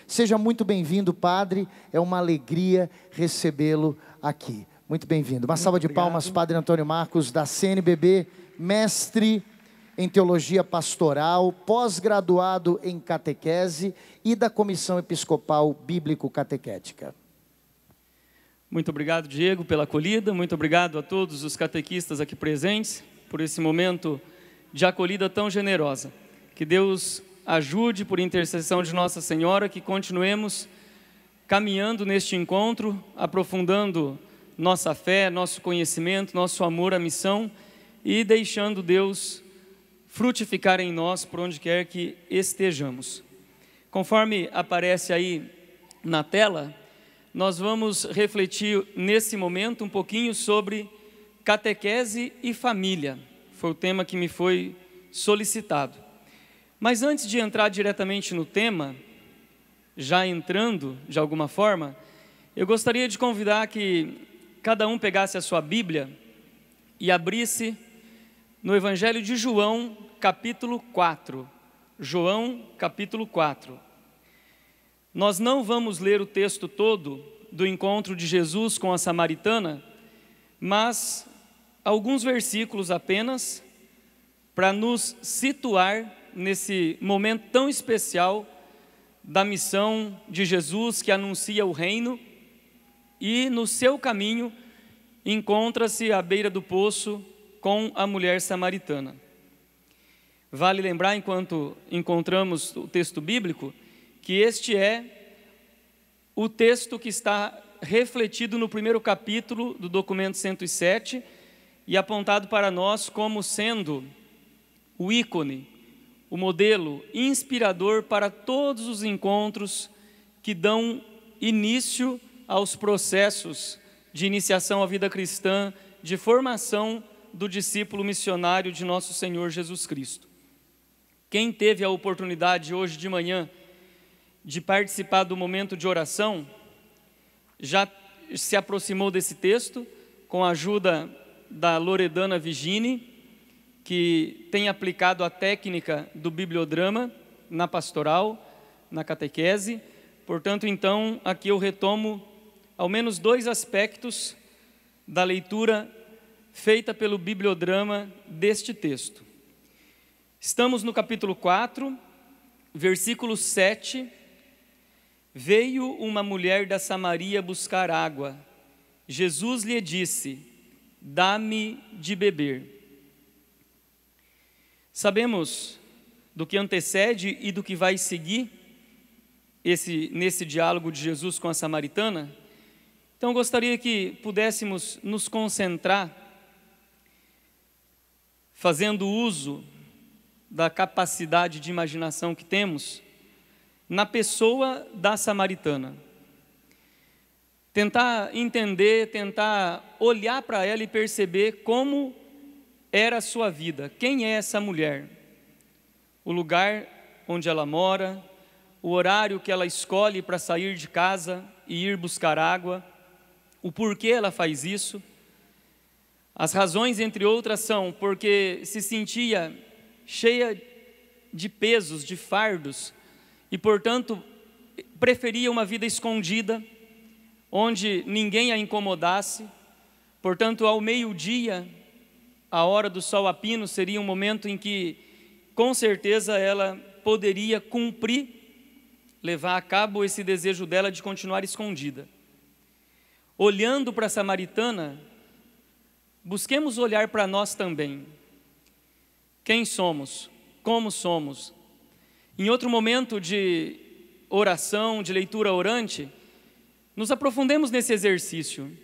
Seja muito bem-vindo, Padre, é uma alegria recebê-lo aqui. Muito bem-vindo. Uma salva de palmas, Padre Antônio Marcos, da CNBB, mestre em Teologia Pastoral, pós-graduado em Catequese e da Comissão Episcopal Bíblico-Catequética. Muito obrigado, Diego, pela acolhida. Muito obrigado a todos os catequistas aqui presentes por esse momento de acolhida tão generosa. Que Deus ajude, por intercessão de Nossa Senhora, que continuemos caminhando neste encontro, aprofundando nossa fé, nosso conhecimento, nosso amor à missão e deixando Deus frutificar em nós por onde quer que estejamos. Conforme aparece aí na tela, nós vamos refletir nesse momento um pouquinho sobre catequese e família. Foi o tema que me foi solicitado. Mas antes de entrar diretamente no tema, já entrando de alguma forma, eu gostaria de convidar que cada um pegasse a sua Bíblia e abrisse no Evangelho de João, capítulo 4. João, capítulo 4. Nós não vamos ler o texto todo do encontro de Jesus com a samaritana, mas alguns versículos apenas para nos situar nesse momento tão especial da missão de Jesus, que anuncia o reino, e no seu caminho encontra-se à beira do poço com a mulher samaritana. Vale lembrar, enquanto encontramos o texto bíblico, que este é o texto que está refletido no primeiro capítulo do documento 107 e apontado para nós como sendo o ícone, o modelo inspirador para todos os encontros que dão início aos processos de iniciação à vida cristã, de formação do discípulo missionário de nosso Senhor Jesus Cristo. Quem teve a oportunidade hoje de manhã de participar do momento de oração, já se aproximou desse texto, com a ajuda da Loredana Vigini, que tem aplicado a técnica do bibliodrama na pastoral, na catequese. Portanto, então, aqui eu retomo ao menos dois aspectos da leitura feita pelo bibliodrama deste texto. Estamos no capítulo 4, versículo 7. Veio uma mulher da Samaria buscar água. Jesus lhe disse: dá-me de beber. Sabemos do que antecede e do que vai seguir nesse diálogo de Jesus com a samaritana. Então gostaria que pudéssemos nos concentrar, fazendo uso da capacidade de imaginação que temos, na pessoa da samaritana. Tentar entender, tentar olhar para ela e perceber como era a sua vida. Quem é essa mulher? O lugar onde ela mora, o horário que ela escolhe para sair de casa e ir buscar água, o porquê ela faz isso. As razões, entre outras, são porque se sentia cheia de pesos, de fardos, e, portanto, preferia uma vida escondida, onde ninguém a incomodasse. Portanto, ao meio-dia, a hora do sol a pino, seria um momento em que, com certeza, ela poderia cumprir, levar a cabo esse desejo dela de continuar escondida. Olhando para a samaritana, busquemos olhar para nós também. Quem somos? Como somos? Em outro momento de oração, de leitura orante, nos aprofundemos nesse exercício.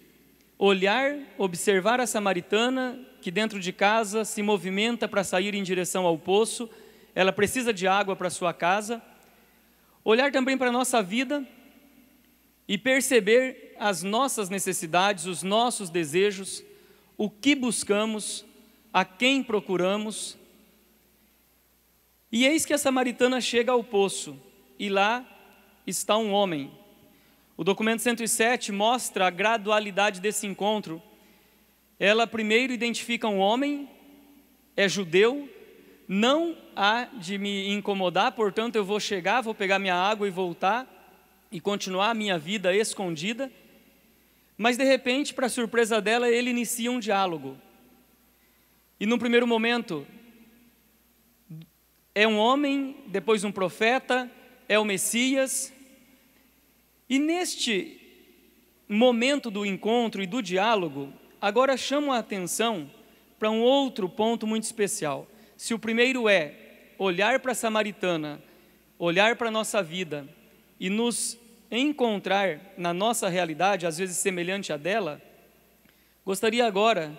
Olhar, observar a samaritana que dentro de casa se movimenta para sair em direção ao poço, ela precisa de água para sua casa. Olhar também para a nossa vida e perceber as nossas necessidades, os nossos desejos, o que buscamos, a quem procuramos. E eis que a samaritana chega ao poço, e lá está um homem. O documento 107 mostra a gradualidade desse encontro. Ela primeiro identifica um homem, é judeu, não há de me incomodar, portanto eu vou chegar, vou pegar minha água e voltar. e continuar a minha vida escondida, mas de repente, para surpresa dela, ele inicia um diálogo. E num primeiro momento, é um homem, depois um profeta, é o Messias. E neste momento do encontro e do diálogo, agora chamo a atenção para um outro ponto muito especial. Se o primeiro é olhar para a samaritana, olhar para a nossa vida e nos encontrar na nossa realidade, às vezes semelhante à dela, gostaria agora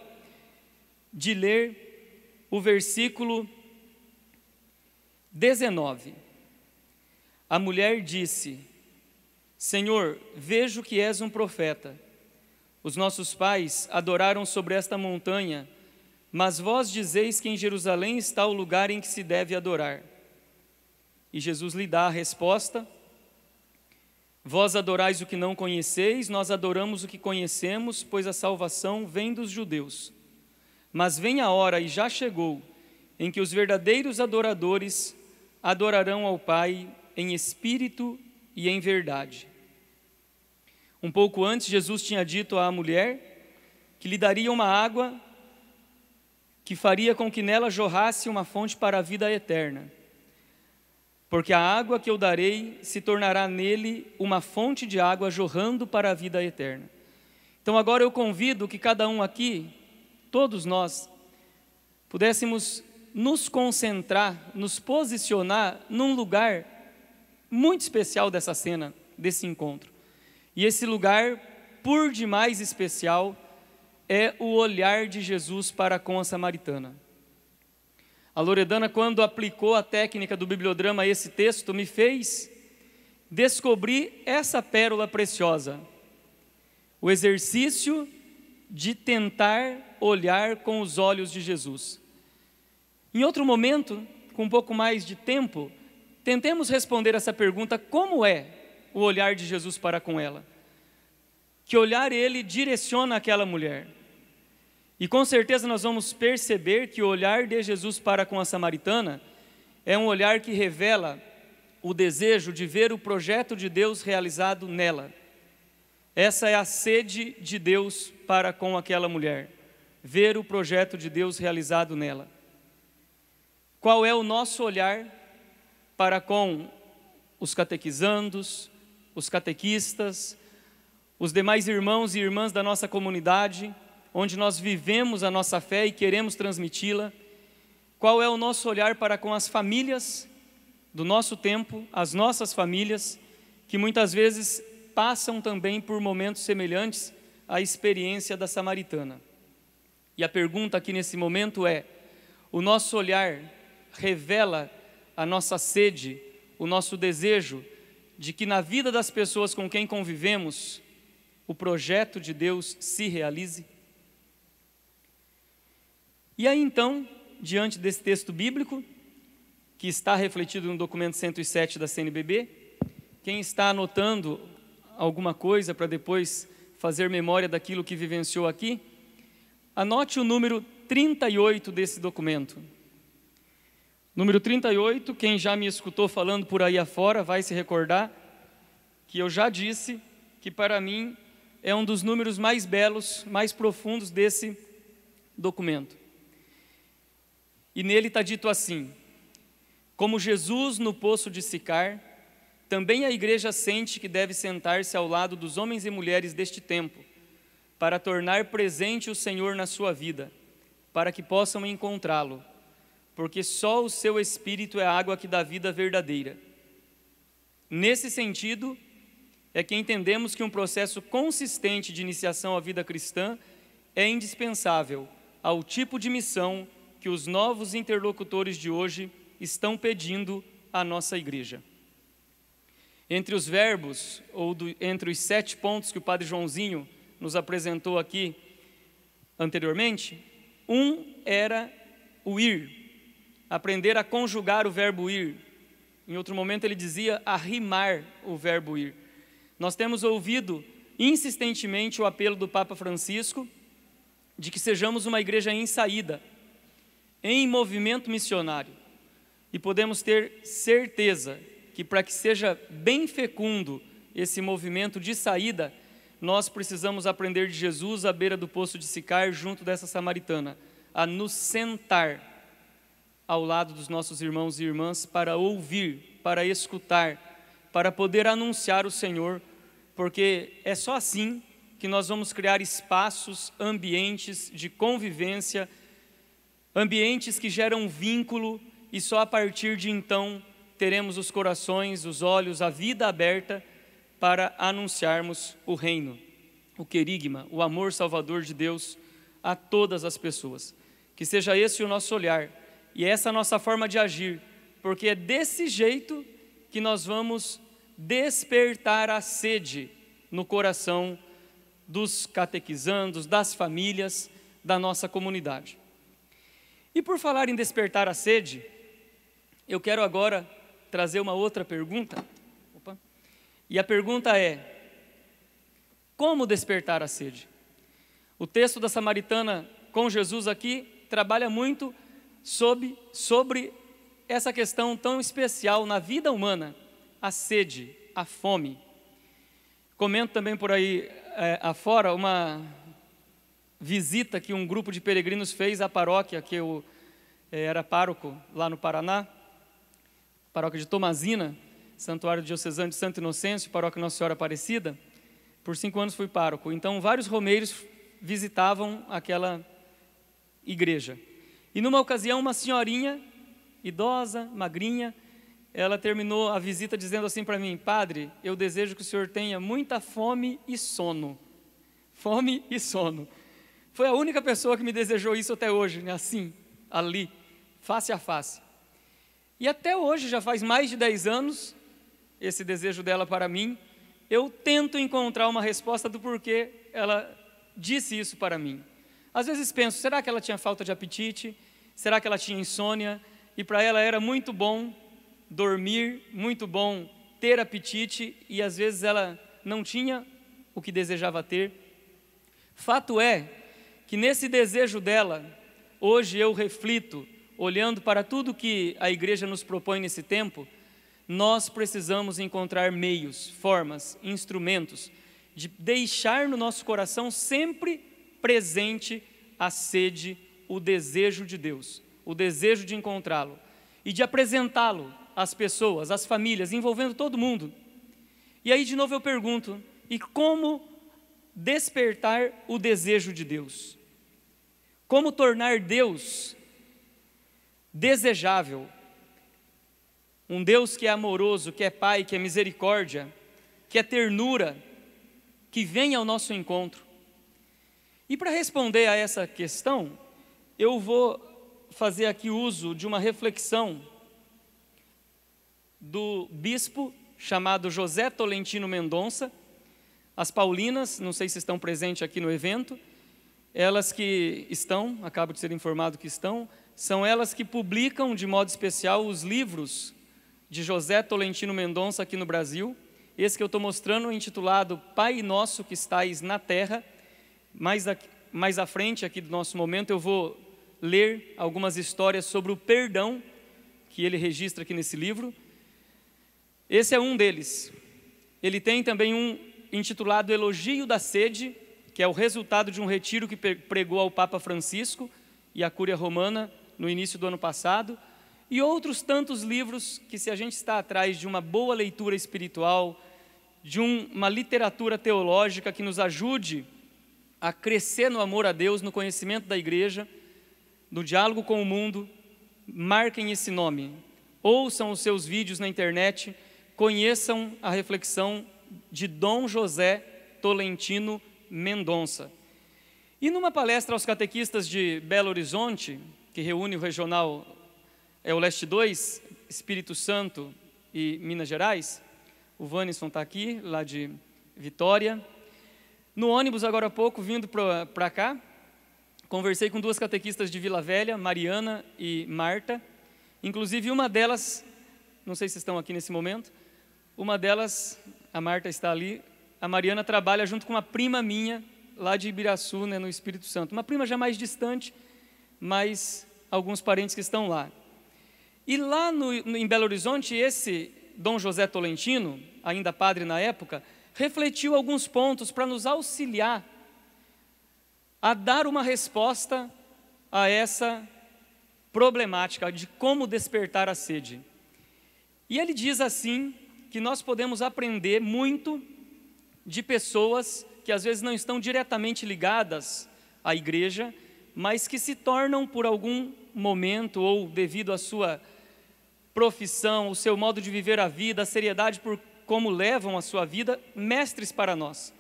de ler o versículo 19. A mulher disse: Senhor, vejo que és um profeta. Os nossos pais adoraram sobre esta montanha, mas vós dizeis que em Jerusalém está o lugar em que se deve adorar. E Jesus lhe dá a resposta: Vós adorais o que não conheceis, nós adoramos o que conhecemos, pois a salvação vem dos judeus. Mas vem a hora, e já chegou, em que os verdadeiros adoradores adorarão ao Pai em espírito e em verdade. Um pouco antes, Jesus tinha dito à mulher que lhe daria uma água que faria com que nela jorrasse uma fonte para a vida eterna. Porque a água que eu darei se tornará nele uma fonte de água jorrando para a vida eterna. Então agora eu convido que cada um aqui, todos nós, pudéssemos nos concentrar, nos posicionar num lugar muito especial dessa cena, desse encontro. E esse lugar, por demais especial, é o olhar de Jesus para com a samaritana. A Loredana, quando aplicou a técnica do bibliodrama a esse texto, me fez descobrir essa pérola preciosa. O exercício de tentar olhar com os olhos de Jesus. Em outro momento, com um pouco mais de tempo, tentemos responder essa pergunta: como é o olhar de Jesus para com ela? Que olhar ele direciona aquela mulher? E com certeza nós vamos perceber que o olhar de Jesus para com a samaritana é um olhar que revela o desejo de ver o projeto de Deus realizado nela. Essa é a sede de Deus para com aquela mulher, ver o projeto de Deus realizado nela. Qual é o nosso olhar para com os catequizandos, os catequistas, os demais irmãos e irmãs da nossa comunidade, onde nós vivemos a nossa fé e queremos transmiti-la? Qual é o nosso olhar para com as famílias do nosso tempo, as nossas famílias, que muitas vezes passam também por momentos semelhantes à experiência da samaritana? E a pergunta aqui nesse momento é: o nosso olhar revela a nossa sede, o nosso desejo de que na vida das pessoas com quem convivemos, o projeto de Deus se realize? E aí então, diante desse texto bíblico, que está refletido no documento 107 da CNBB, quem está anotando alguma coisa para depois fazer memória daquilo que vivenciou aqui, anote o número 38 desse documento. Número 38, quem já me escutou falando por aí afora vai se recordar que eu já disse que para mim é um dos números mais belos, mais profundos desse documento. E nele está dito assim: como Jesus no poço de Sicar, também a igreja sente que deve sentar-se ao lado dos homens e mulheres deste tempo, para tornar presente o Senhor na sua vida, para que possam encontrá-lo, porque só o seu Espírito é a água que dá vida verdadeira. Nesse sentido, é que entendemos que um processo consistente de iniciação à vida cristã é indispensável ao tipo de missão que os novos interlocutores de hoje estão pedindo à nossa igreja. Entre os verbos, entre os 7 pontos que o Padre Joãozinho nos apresentou aqui anteriormente, um era o ir, aprender a conjugar o verbo ir. Em outro momento ele dizia arrimar o verbo ir. Nós temos ouvido insistentemente o apelo do Papa Francisco de que sejamos uma igreja em saída, em movimento missionário. E podemos ter certeza que para que seja bem fecundo esse movimento de saída, nós precisamos aprender de Jesus à beira do poço de Sicar, junto dessa samaritana, a nos sentar ao lado dos nossos irmãos e irmãs para ouvir, para escutar, para poder anunciar o Senhor, porque é só assim que nós vamos criar espaços, ambientes de convivência, ambientes que geram vínculo, e só a partir de então teremos os corações, os olhos, a vida aberta para anunciarmos o reino, o querigma, o amor salvador de Deus a todas as pessoas. Que seja esse o nosso olhar e essa a nossa forma de agir, porque é desse jeito que nós vamos despertar a sede no coração dos catequizandos, das famílias, da nossa comunidade. E por falar em despertar a sede, eu quero agora trazer uma outra pergunta. E a pergunta é: como despertar a sede? O texto da samaritana com Jesus aqui trabalha muito sobre essa questão tão especial na vida humana, a sede, a fome. Comento também por aí afora uma visita que um grupo de peregrinos fez à paróquia, que eu era pároco lá no Paraná, paróquia de Tomazina, Santuário Diocesano de Santo Inocêncio, paróquia Nossa Senhora Aparecida. Por 5 anos fui pároco, então vários romeiros visitavam aquela igreja. E numa ocasião, uma senhorinha, idosa, magrinha, ela terminou a visita dizendo assim para mim: padre, eu desejo que o senhor tenha muita fome e sono. Fome e sono. Foi a única pessoa que me desejou isso até hoje, né? Assim, ali, face a face. E até hoje, já faz mais de 10 anos, esse desejo dela para mim, eu tento encontrar uma resposta do porquê ela disse isso para mim. Às vezes penso, será que ela tinha falta de apetite? Será que ela tinha insônia? E para ela era muito bom dormir, muito bom ter apetite, e às vezes ela não tinha o que desejava ter. Fato é que nesse desejo dela, hoje eu reflito, olhando para tudo que a igreja nos propõe nesse tempo, nós precisamos encontrar meios, formas, instrumentos de deixar no nosso coração sempre presente a sede, o desejo de Deus, o desejo de encontrá-lo e de apresentá-lo às pessoas, às famílias, envolvendo todo mundo. E aí de novo eu pergunto, e como despertar o desejo de Deus? Como tornar Deus desejável? Um Deus que é amoroso, que é Pai, que é misericórdia, que é ternura, que vem ao nosso encontro. E para responder a essa questão, eu vou fazer aqui uso de uma reflexão do bispo chamado José Tolentino Mendonça. As paulinas, não sei se estão presentes aqui no evento, elas que estão, acabo de ser informado que estão, são elas que publicam de modo especial os livros de José Tolentino Mendonça aqui no Brasil. Esse que eu estou mostrando é intitulado Pai Nosso que Estais na Terra. Mais à frente aqui do nosso momento eu vou ler algumas histórias sobre o perdão que ele registra aqui nesse livro. Esse é um deles. Ele tem também um intitulado Elogio da Sede, que é o resultado de um retiro que pregou ao Papa Francisco e à Cúria Romana no início do ano passado, e outros tantos livros que, se a gente está atrás de uma boa leitura espiritual, de uma literatura teológica que nos ajude a crescer no amor a Deus, no conhecimento da igreja, no diálogo com o mundo, marquem esse nome, ouçam os seus vídeos na internet, conheçam a reflexão de Dom José Tolentino Mendonça. E numa palestra aos catequistas de Belo Horizonte, que reúne o regional, o Leste 2, Espírito Santo e Minas Gerais, o Vanisson está aqui, lá de Vitória. No ônibus, agora há pouco, vindo para cá, conversei com 2 catequistas de Vila Velha, Mariana e Marta. Inclusive uma delas, não sei se estão aqui nesse momento, uma delas, a Marta está ali, a Mariana trabalha junto com uma prima minha, lá de Ibiraçu, né, no Espírito Santo. Uma prima já mais distante, mas alguns parentes que estão lá. E lá em Belo Horizonte, esse Dom José Tolentino, ainda padre na época, refletiu alguns pontos para nos auxiliar a dar uma resposta a essa problemática de como despertar a sede. E ele diz assim, que nós podemos aprender muito de pessoas que às vezes não estão diretamente ligadas à igreja, mas que se tornam por algum momento ou devido à sua profissão, o seu modo de viver a vida, a seriedade por como levam a sua vida, mestres para nós.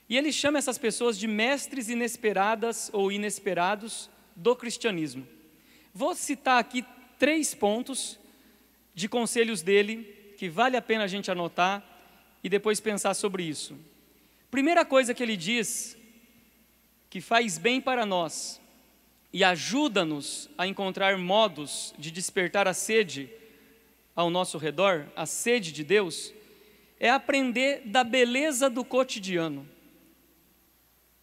E ele chama essas pessoas de mestres inesperadas ou inesperados do cristianismo. Vou citar aqui 3 pontos de conselhos dele, que vale a pena a gente anotar e depois pensar sobre isso. Primeira coisa que ele diz, que faz bem para nós e ajuda-nos a encontrar modos de despertar a sede ao nosso redor, a sede de Deus, é aprender da beleza do cotidiano.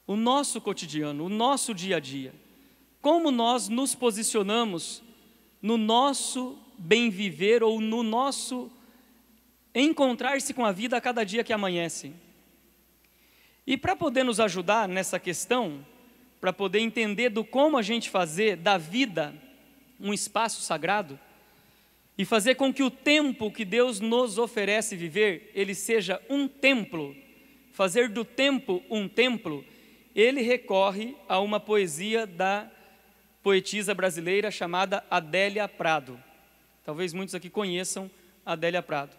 O nosso cotidiano, o nosso dia a dia. Como nós nos posicionamos no nosso bem viver ou no nosso encontrar-se com a vida a cada dia que amanhece. E para poder nos ajudar nessa questão, para poder entender do como a gente fazer da vida um espaço sagrado e fazer com que o tempo que Deus nos oferece viver, ele seja um templo, fazer do tempo um templo, ele recorre a uma poesia da poetisa brasileira chamada Adélia Prado. Talvez muitos aqui conheçam Adélia Prado.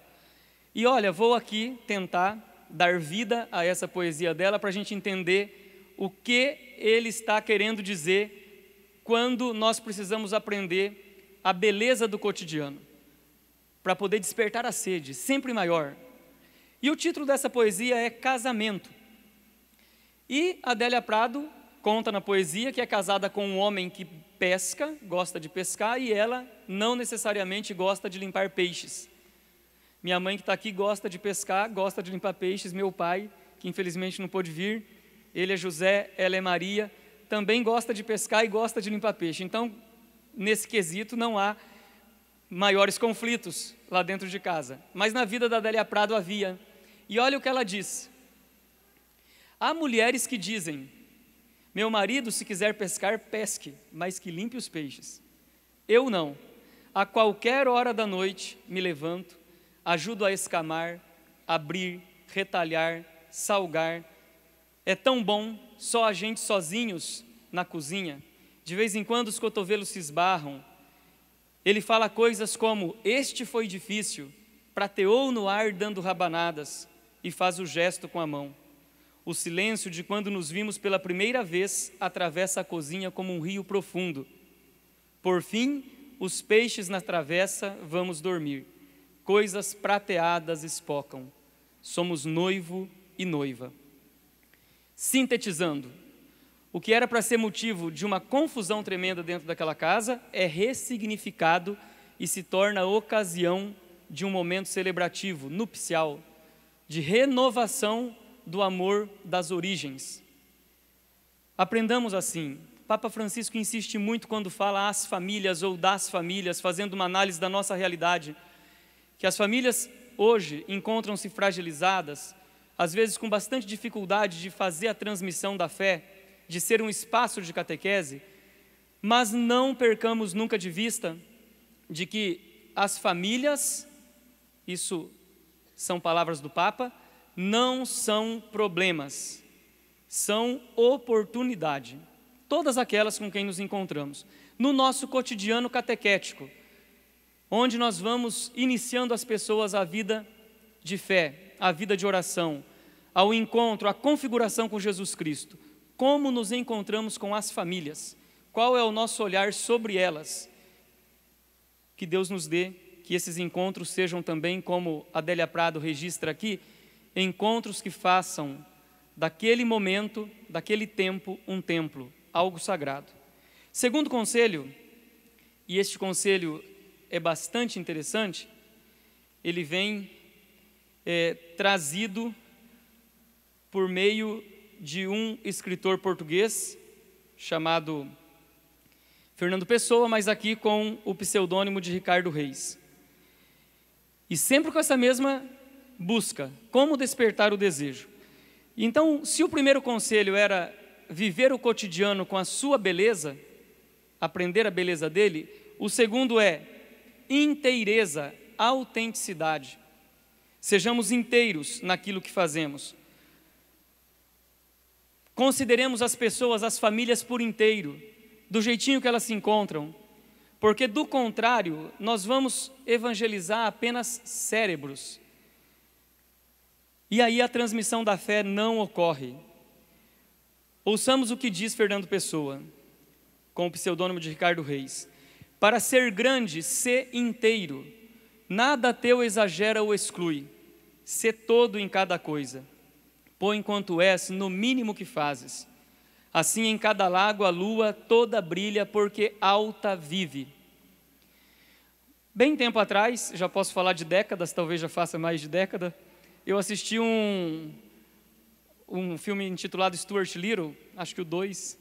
E olha, vou aqui tentar dar vida a essa poesia dela para a gente entender o que ele está querendo dizer quando nós precisamos aprender a beleza do cotidiano, para poder despertar a sede, sempre maior. E o título dessa poesia é Casamento. E Adélia Prado conta na poesia que é casada com um homem que pesca, gosta de pescar, e ela não necessariamente gosta de limpar peixes. Minha mãe que está aqui gosta de pescar, gosta de limpar peixes. Meu pai, que infelizmente não pôde vir, ele é José, ela é Maria, também gosta de pescar e gosta de limpar peixe. Então, nesse quesito, não há maiores conflitos lá dentro de casa. Mas na vida da Adélia Prado havia. E olha o que ela diz. Há mulheres que dizem: meu marido, se quiser pescar, pesque, mas que limpe os peixes. Eu não. A qualquer hora da noite me levanto, ajudo a escamar, abrir, retalhar, salgar. É tão bom, só a gente sozinhos na cozinha. De vez em quando os cotovelos se esbarram. Ele fala coisas como: este foi difícil, prateou no ar dando rabanadas, e faz o gesto com a mão. O silêncio de quando nos vimos pela primeira vez atravessa a cozinha como um rio profundo. Por fim, os peixes na travessa, vamos dormir. Coisas prateadas espocam. Somos noivo e noiva. Sintetizando, o que era para ser motivo de uma confusão tremenda dentro daquela casa é ressignificado e se torna ocasião de um momento celebrativo, nupcial, de renovação do amor das origens. Aprendamos assim. Papa Francisco insiste muito quando fala às famílias ou das famílias, fazendo uma análise da nossa realidade, que as famílias hoje encontram-se fragilizadas, às vezes com bastante dificuldade de fazer a transmissão da fé, de ser um espaço de catequese, mas não percamos nunca de vista de que as famílias, isso são palavras do Papa, não são problemas, são oportunidade. Todas aquelas com quem nos encontramos. No nosso cotidiano catequético, onde nós vamos iniciando as pessoas à vida de fé, à vida de oração, ao encontro, à configuração com Jesus Cristo. Como nos encontramos com as famílias? Qual é o nosso olhar sobre elas? Que Deus nos dê que esses encontros sejam também, como Adélia Prado registra aqui, encontros que façam daquele momento, daquele tempo, um templo, algo sagrado. Segundo conselho, e este conselho é bastante interessante, ele vem trazido por meio de um escritor português chamado Fernando Pessoa, mas aqui com o pseudônimo de Ricardo Reis. E sempre com essa mesma busca, como despertar o desejo. Então, se o primeiro conselho era viver o cotidiano com a sua beleza, aprender a beleza dele, o segundo é inteireza, autenticidade. Sejamos inteiros naquilo que fazemos. Consideremos as pessoas, as famílias por inteiro, do jeitinho que elas se encontram, porque do contrário, nós vamos evangelizar apenas cérebros. E aí a transmissão da fé não ocorre. Ouçamos o que diz Fernando Pessoa, com o pseudônimo de Ricardo Reis. Para ser grande, sê inteiro. Nada teu exagera ou exclui. Sê todo em cada coisa. Põe enquanto és no mínimo que fazes. Assim em cada lago a lua toda brilha, porque alta vive. Bem tempo atrás, já posso falar de décadas, talvez já faça mais de década, eu assisti um filme intitulado Stuart Little, acho que o 2,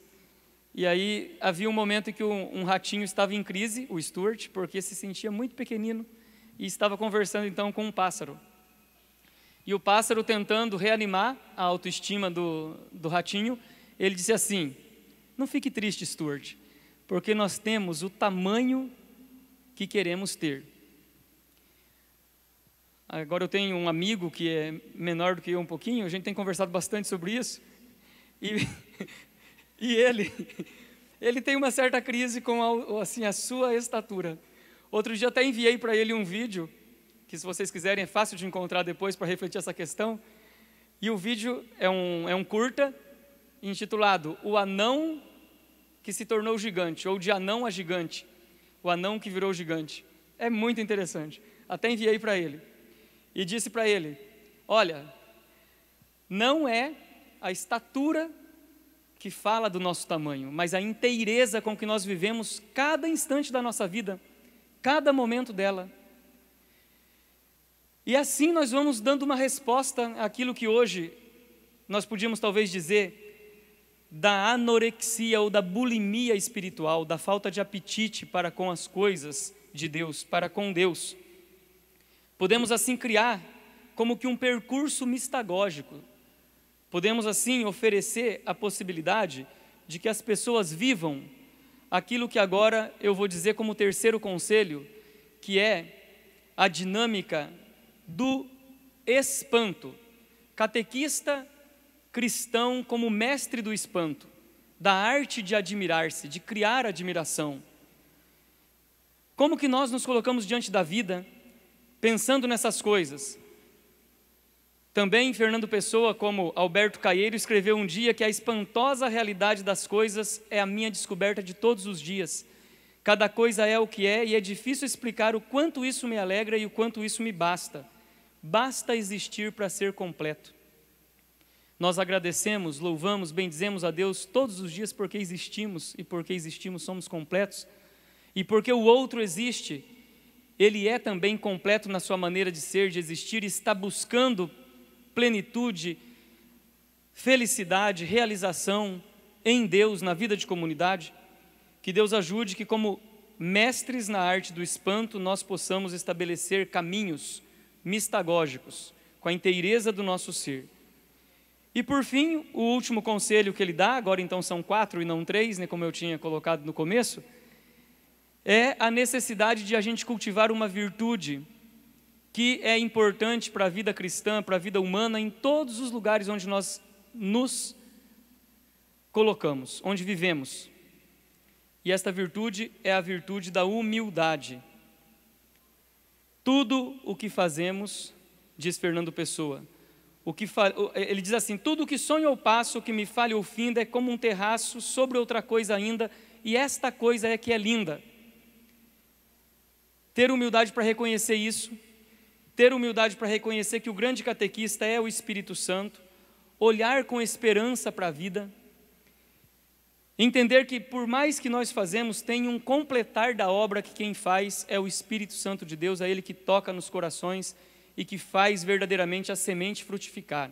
e aí havia um momento em que um ratinho estava em crise, o Stuart, porque se sentia muito pequenino, e estava conversando então com um pássaro. E o pássaro, tentando reanimar a autoestima do ratinho, ele disse assim: não fique triste, Stuart, porque nós temos o tamanho que queremos ter. Agora eu tenho um amigo que é menor do que eu um pouquinho, a gente tem conversado bastante sobre isso, e ele tem uma certa crise com assim, a sua estatura. Outro dia até enviei para ele um vídeo, que se vocês quiserem é fácil de encontrar depois para refletir essa questão, e o vídeo é um curta, intitulado O Anão que se tornou gigante, ou de anão a gigante, o anão que virou gigante. É muito interessante, até enviei para ele. E disse para ele: olha, não é a estatura que fala do nosso tamanho, mas a inteireza com que nós vivemos cada instante da nossa vida, cada momento dela. E assim nós vamos dando uma resposta àquilo que hoje nós podíamos talvez dizer da anorexia ou da bulimia espiritual, da falta de apetite para com as coisas de Deus, para com Deus. Podemos assim criar como que um percurso mistagógico. Podemos assim oferecer a possibilidade de que as pessoas vivam aquilo que agora eu vou dizer como terceiro conselho, que é a dinâmica do espanto. Catequista cristão como mestre do espanto, da arte de admirar-se, de criar admiração. Como que nós nos colocamos diante da vida pensando nessas coisas? Também Fernando Pessoa, como Alberto Caeiro, escreveu um dia que a espantosa realidade das coisas é a minha descoberta de todos os dias. Cada coisa é o que é e é difícil explicar o quanto isso me alegra e o quanto isso me basta. Basta existir para ser completo. Nós agradecemos, louvamos, bendizemos a Deus todos os dias porque existimos, e porque existimos somos completos, e porque o outro existe, ele é também completo na sua maneira de ser, de existir, e está buscando plenitude, felicidade, realização em Deus, na vida de comunidade. Que Deus ajude que, como mestres na arte do espanto, nós possamos estabelecer caminhos mistagógicos, com a inteireza do nosso ser. E por fim, o último conselho que ele dá, agora então são 4 e não 3, né, como eu tinha colocado no começo, é a necessidade de a gente cultivar uma virtude que é importante para a vida cristã, para a vida humana, em todos os lugares onde nós nos colocamos, onde vivemos. E esta virtude é a virtude da humildade. Tudo o que fazemos, diz Fernando Pessoa, ele diz assim: tudo o que sonho ou passo, o que me falha ou finda, é como um terraço sobre outra coisa ainda, e esta coisa é que é linda. Ter humildade para reconhecer isso, ter humildade para reconhecer que o grande catequista é o Espírito Santo, olhar com esperança para a vida, entender que por mais que nós fazemos, tem um completar da obra que quem faz é o Espírito Santo de Deus, é Ele que toca nos corações e que faz verdadeiramente a semente frutificar.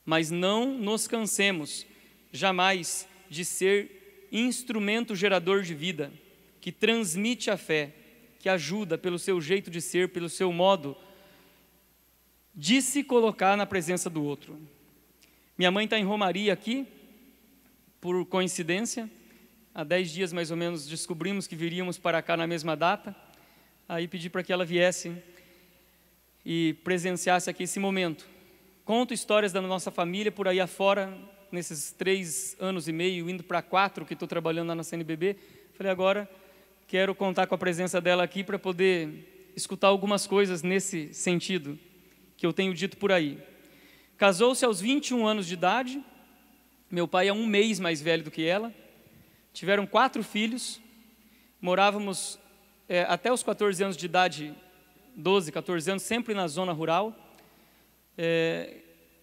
Mas não nos cansemos jamais de ser instrumento gerador de vida, que transmite a fé, que ajuda pelo seu jeito de ser, pelo seu modo de se colocar na presença do outro. Minha mãe está em Romaria aqui, por coincidência. Há 10 dias mais ou menos descobrimos que viríamos para cá na mesma data. Aí pedi para que ela viesse e presenciasse aqui esse momento. Conto histórias da nossa família por aí afora, nesses 3 anos e meio, indo para 4 que estou trabalhando lá na CNBB. Falei, agora quero contar com a presença dela aqui para poder escutar algumas coisas nesse sentido que eu tenho dito por aí. Casou-se aos 21 anos de idade, meu pai é 1 mês mais velho do que ela, tiveram 4 filhos, morávamos até os 14 anos de idade, 12, 14 anos, sempre na zona rural.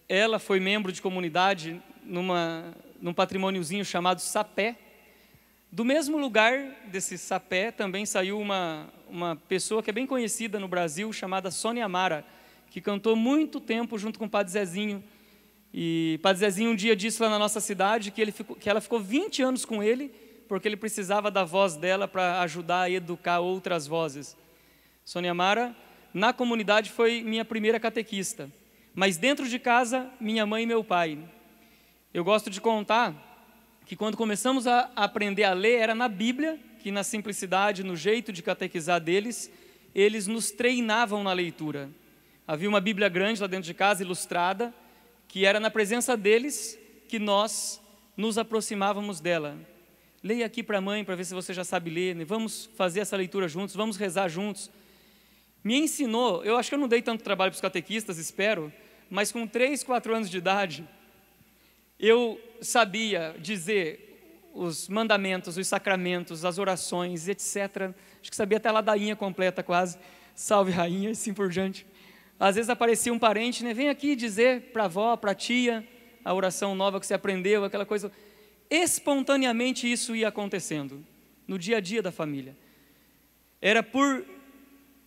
Ela foi membro de comunidade num patrimôniozinho chamado Sapé. Do mesmo lugar desse Sapé também saiu uma pessoa que é bem conhecida no Brasil, chamada Sônia Mara, que cantou muito tempo junto com o Padre Zezinho. E Padre Zezinho um dia disse lá na nossa cidade que ela ficou 20 anos com ele, porque ele precisava da voz dela para ajudar a educar outras vozes. Sônia Mara, na comunidade, foi minha primeira catequista, mas dentro de casa, minha mãe e meu pai. Eu gosto de contar que quando começamos a aprender a ler, era na Bíblia, que na simplicidade, no jeito de catequizar deles, eles nos treinavam na leitura. Havia uma Bíblia grande lá dentro de casa, ilustrada, que era na presença deles que nós nos aproximávamos dela. Leia aqui para a mãe, para ver se você já sabe ler, né? Vamos fazer essa leitura juntos, vamos rezar juntos. Me ensinou, eu acho que eu não dei tanto trabalho para os catequistas, espero, mas com 3, 4 anos de idade, eu sabia dizer os mandamentos, os sacramentos, as orações, etc. Acho que sabia até a ladainha completa quase, salve rainha e assim por diante. Às vezes aparecia um parente, né? Vem aqui dizer para a avó, para a tia, a oração nova que você aprendeu, aquela coisa. Espontaneamente isso ia acontecendo, no dia a dia da família. Era por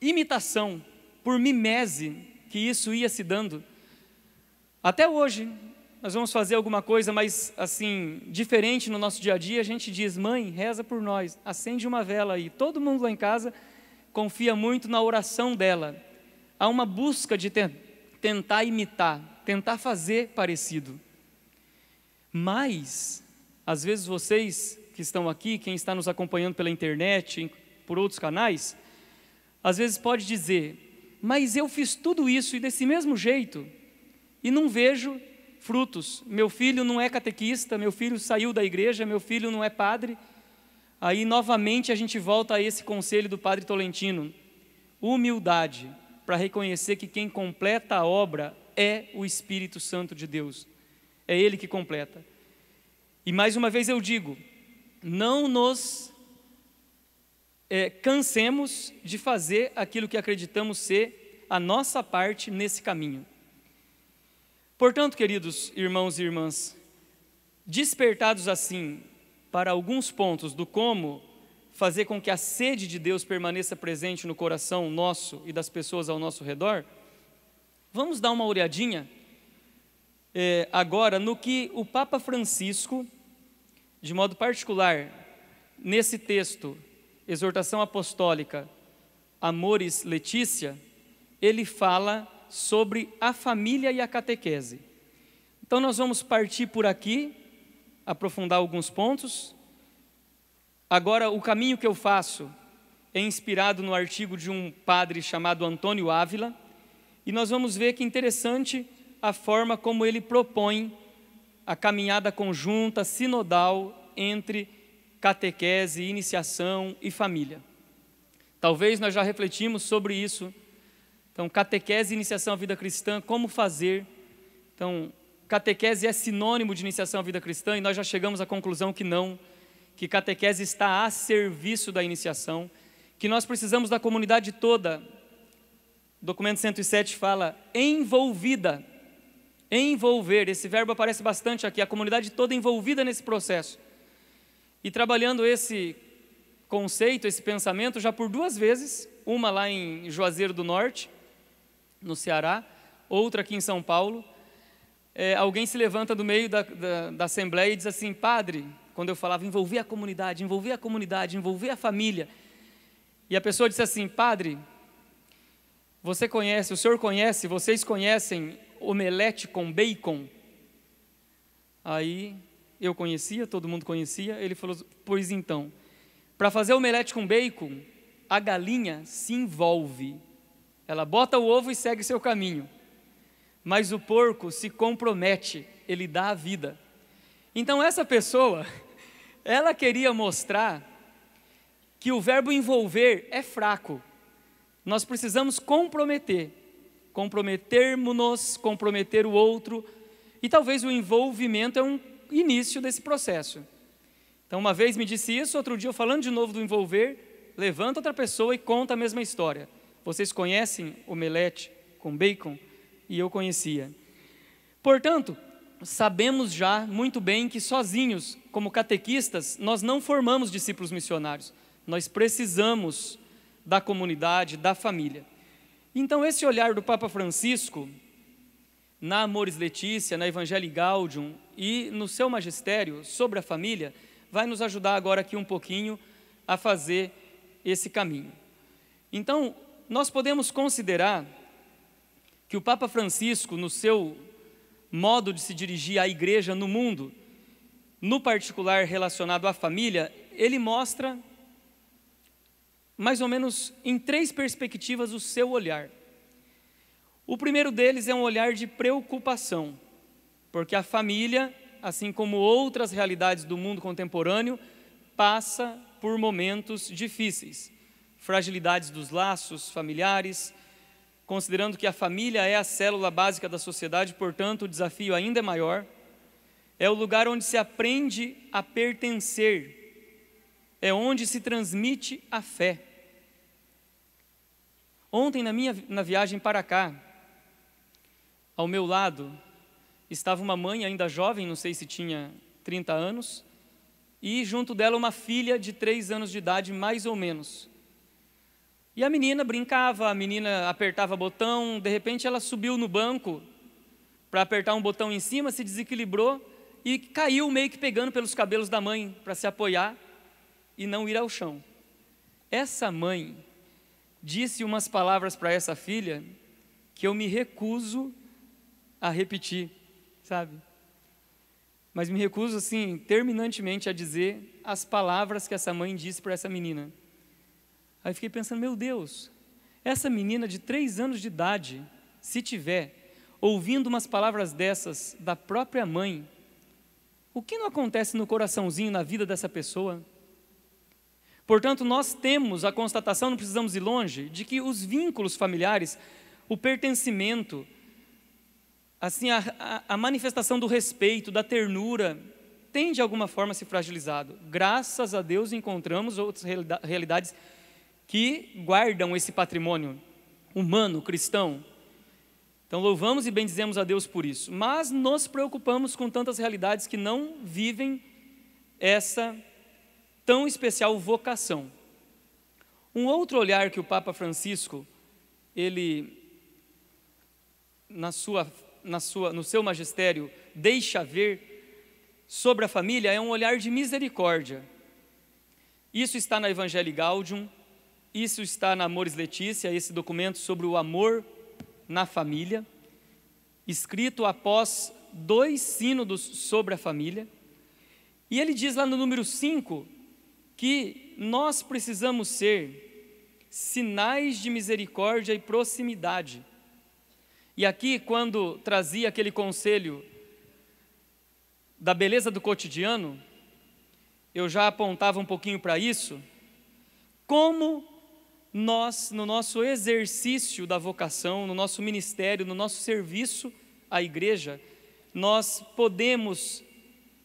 imitação, por mimese, que isso ia se dando. Até hoje, nós vamos fazer alguma coisa mais, assim, diferente no nosso dia a dia, a gente diz, mãe, reza por nós, acende uma vela aí. Todo mundo lá em casa confia muito na oração dela. Há uma busca de tentar imitar, tentar fazer parecido. Mas, às vezes vocês que estão aqui, quem está nos acompanhando pela internet, por outros canais, às vezes pode dizer, mas eu fiz tudo isso e desse mesmo jeito, e não vejo frutos. Meu filho não é catequista, meu filho saiu da igreja, meu filho não é padre. Aí, novamente, a gente volta a esse conselho do Padre Tolentino. Humildade, para reconhecer que quem completa a obra é o Espírito Santo de Deus. É Ele que completa. E mais uma vez eu digo, não nos cansemos de fazer aquilo que acreditamos ser a nossa parte nesse caminho. Portanto, queridos irmãos e irmãs, despertados assim para alguns pontos do como fazer com que a sede de Deus permaneça presente no coração nosso e das pessoas ao nosso redor, vamos dar uma olhadinha agora no que o Papa Francisco, de modo particular, nesse texto, Exortação Apostólica Amoris Laetitia, ele fala sobre a família e a catequese. Então nós vamos partir por aqui, aprofundar alguns pontos. Agora, o caminho que eu faço é inspirado no artigo de um padre chamado Antônio Ávila, e nós vamos ver que interessante a forma como ele propõe a caminhada conjunta, sinodal, entre catequese, iniciação e família. Talvez nós já refletimos sobre isso. Então, catequese e iniciação à vida cristã, como fazer? Então, catequese é sinônimo de iniciação à vida cristã, e nós já chegamos à conclusão que não, que catequese está a serviço da iniciação, que nós precisamos da comunidade toda. O documento 107 fala envolvida, envolver, esse verbo aparece bastante aqui, a comunidade toda envolvida nesse processo. E trabalhando esse conceito, esse pensamento, já por 2 vezes, uma lá em Juazeiro do Norte, no Ceará, outra aqui em São Paulo, alguém se levanta do meio da assembleia e diz assim, padre, quando eu falava envolver a comunidade, envolver a família, E a pessoa disse assim: padre, o senhor conhece, vocês conhecem omelete com bacon? Aí eu conhecia, todo mundo conhecia. Ele falou: pois então, para fazer omelete com bacon, a galinha se envolve. Ela bota o ovo e segue seu caminho. Mas o porco se compromete, ele dá a vida. Então essa pessoa, ela queria mostrar que o verbo envolver é fraco. Nós precisamos comprometermos-nos, comprometer o outro, e talvez o envolvimento é um início desse processo. Então uma vez me disse isso, outro dia eu falando de novo do envolver, levanta outra pessoa e conta a mesma história. Vocês conhecem omelete com bacon? E eu conhecia. Portanto, sabemos já muito bem que sozinhos, como catequistas, nós não formamos discípulos missionários. Nós precisamos da comunidade, da família. Então esse olhar do Papa Francisco, na Amoris Laetitia, na Evangelii Gaudium e no seu magistério sobre a família, vai nos ajudar agora aqui um pouquinho a fazer esse caminho. Então, nós podemos considerar que o Papa Francisco, no seu modo de se dirigir à igreja no mundo, no particular relacionado à família, ele mostra mais ou menos em 3 perspectivas o seu olhar. O primeiro deles é um olhar de preocupação, porque a família, assim como outras realidades do mundo contemporâneo, passa por momentos difíceis, fragilidades dos laços familiares, considerando que a família é a célula básica da sociedade, portanto o desafio ainda é maior. É o lugar onde se aprende a pertencer, é onde se transmite a fé. Ontem na viagem para cá, ao meu lado, estava uma mãe ainda jovem, não sei se tinha 30 anos, e junto dela uma filha de 3 anos de idade, mais ou menos. E a menina brincava, a menina apertava botão, de repente ela subiu no banco para apertar um botão em cima, se desequilibrou e caiu meio que pegando pelos cabelos da mãe para se apoiar e não ir ao chão. Essa mãe disse umas palavras para essa filha que eu me recuso a repetir, sabe? Mas me recuso assim terminantemente a dizer as palavras que essa mãe disse para essa menina. Aí fiquei pensando, meu Deus, essa menina de 3 anos de idade, se tiver ouvindo umas palavras dessas da própria mãe, o que não acontece no coraçãozinho, na vida dessa pessoa? Portanto, nós temos a constatação, não precisamos ir longe, de que os vínculos familiares, o pertencimento, assim, a manifestação do respeito, da ternura, tem de alguma forma se fragilizado. Graças a Deus encontramos outras realidades que guardam esse patrimônio humano, cristão. Então louvamos e bendizemos a Deus por isso, mas nos preocupamos com tantas realidades que não vivem essa tão especial vocação. Um outro olhar que o Papa Francisco, ele, no seu magistério, deixa ver sobre a família, é um olhar de misericórdia. Isso está na Evangelii Gaudium, isso está na Amoris Laetitia, esse documento sobre o amor na família, escrito após 2 sínodos sobre a família. E ele diz lá no número 5 que nós precisamos ser sinais de misericórdia e proximidade. E aqui, quando trazia aquele conselho da beleza do cotidiano, eu já apontava um pouquinho para isso, como nós, no nosso exercício da vocação, no nosso ministério, no nosso serviço à igreja, nós podemos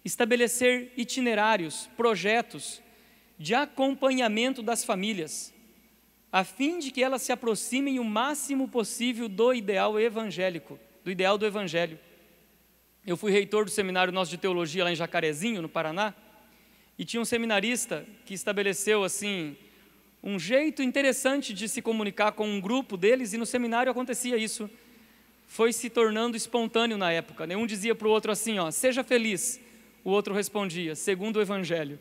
estabelecer itinerários, projetos de acompanhamento das famílias, a fim de que elas se aproximem o máximo possível do ideal evangélico, do ideal do evangelho. Eu fui reitor do seminário nosso de teologia lá em Jacarezinho, no Paraná, e tinha um seminarista que estabeleceu assim um jeito interessante de se comunicar com um grupo deles, e no seminário acontecia isso. Foi se tornando espontâneo na época, né? Um dizia para o outro assim, ó, seja feliz. O outro respondia, segundo o Evangelho.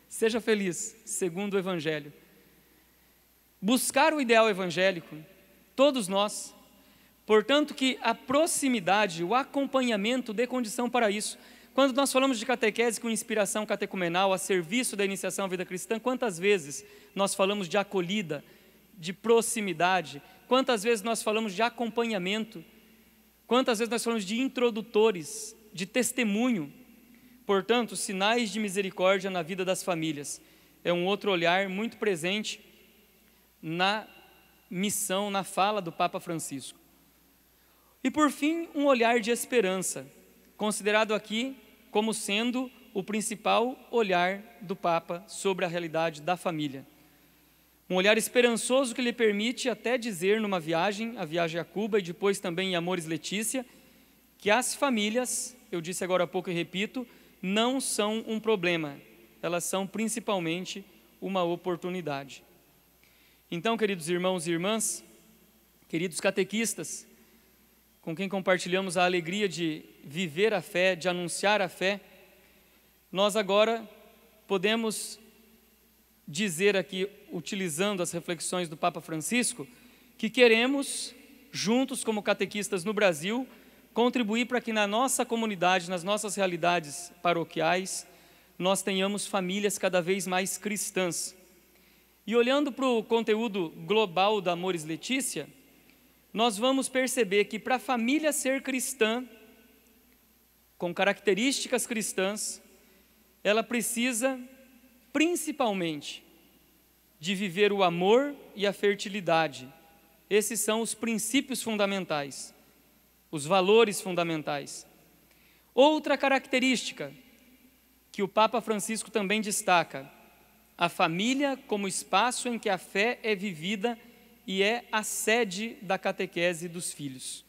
Seja feliz, segundo o Evangelho. buscar o ideal evangélico, todos nós. Portanto, que a proximidade, o acompanhamento dê condição para isso. Quando nós falamos de catequese com inspiração catecumenal, a serviço da iniciação à vida cristã, quantas vezes nós falamos de acolhida, de proximidade? Quantas vezes nós falamos de acompanhamento? Quantas vezes nós falamos de introdutores, de testemunho? Portanto, sinais de misericórdia na vida das famílias. É um outro olhar muito presente na missão, na fala do Papa Francisco. E por fim, um olhar de esperança, considerado aqui como sendo o principal olhar do Papa sobre a realidade da família. Um olhar esperançoso que lhe permite até dizer numa viagem, a viagem a Cuba e depois também em Amores Letícia, que as famílias, eu disse agora há pouco e repito, não são um problema, elas são principalmente uma oportunidade. Então, queridos irmãos e irmãs, queridos catequistas, com quem compartilhamos a alegria de viver a fé, de anunciar a fé, nós agora podemos dizer aqui, utilizando as reflexões do Papa Francisco, que queremos, juntos como catequistas no Brasil, contribuir para que na nossa comunidade, nas nossas realidades paroquiais, nós tenhamos famílias cada vez mais cristãs. E olhando para o conteúdo global da Amores Letícia, nós vamos perceber que para a família ser cristã, com características cristãs, ela precisa, principalmente, de viver o amor e a fertilidade. Esses são os princípios fundamentais, os valores fundamentais. Outra característica que o Papa Francisco também destaca, a família como espaço em que a fé é vivida e é a sede da catequese dos filhos.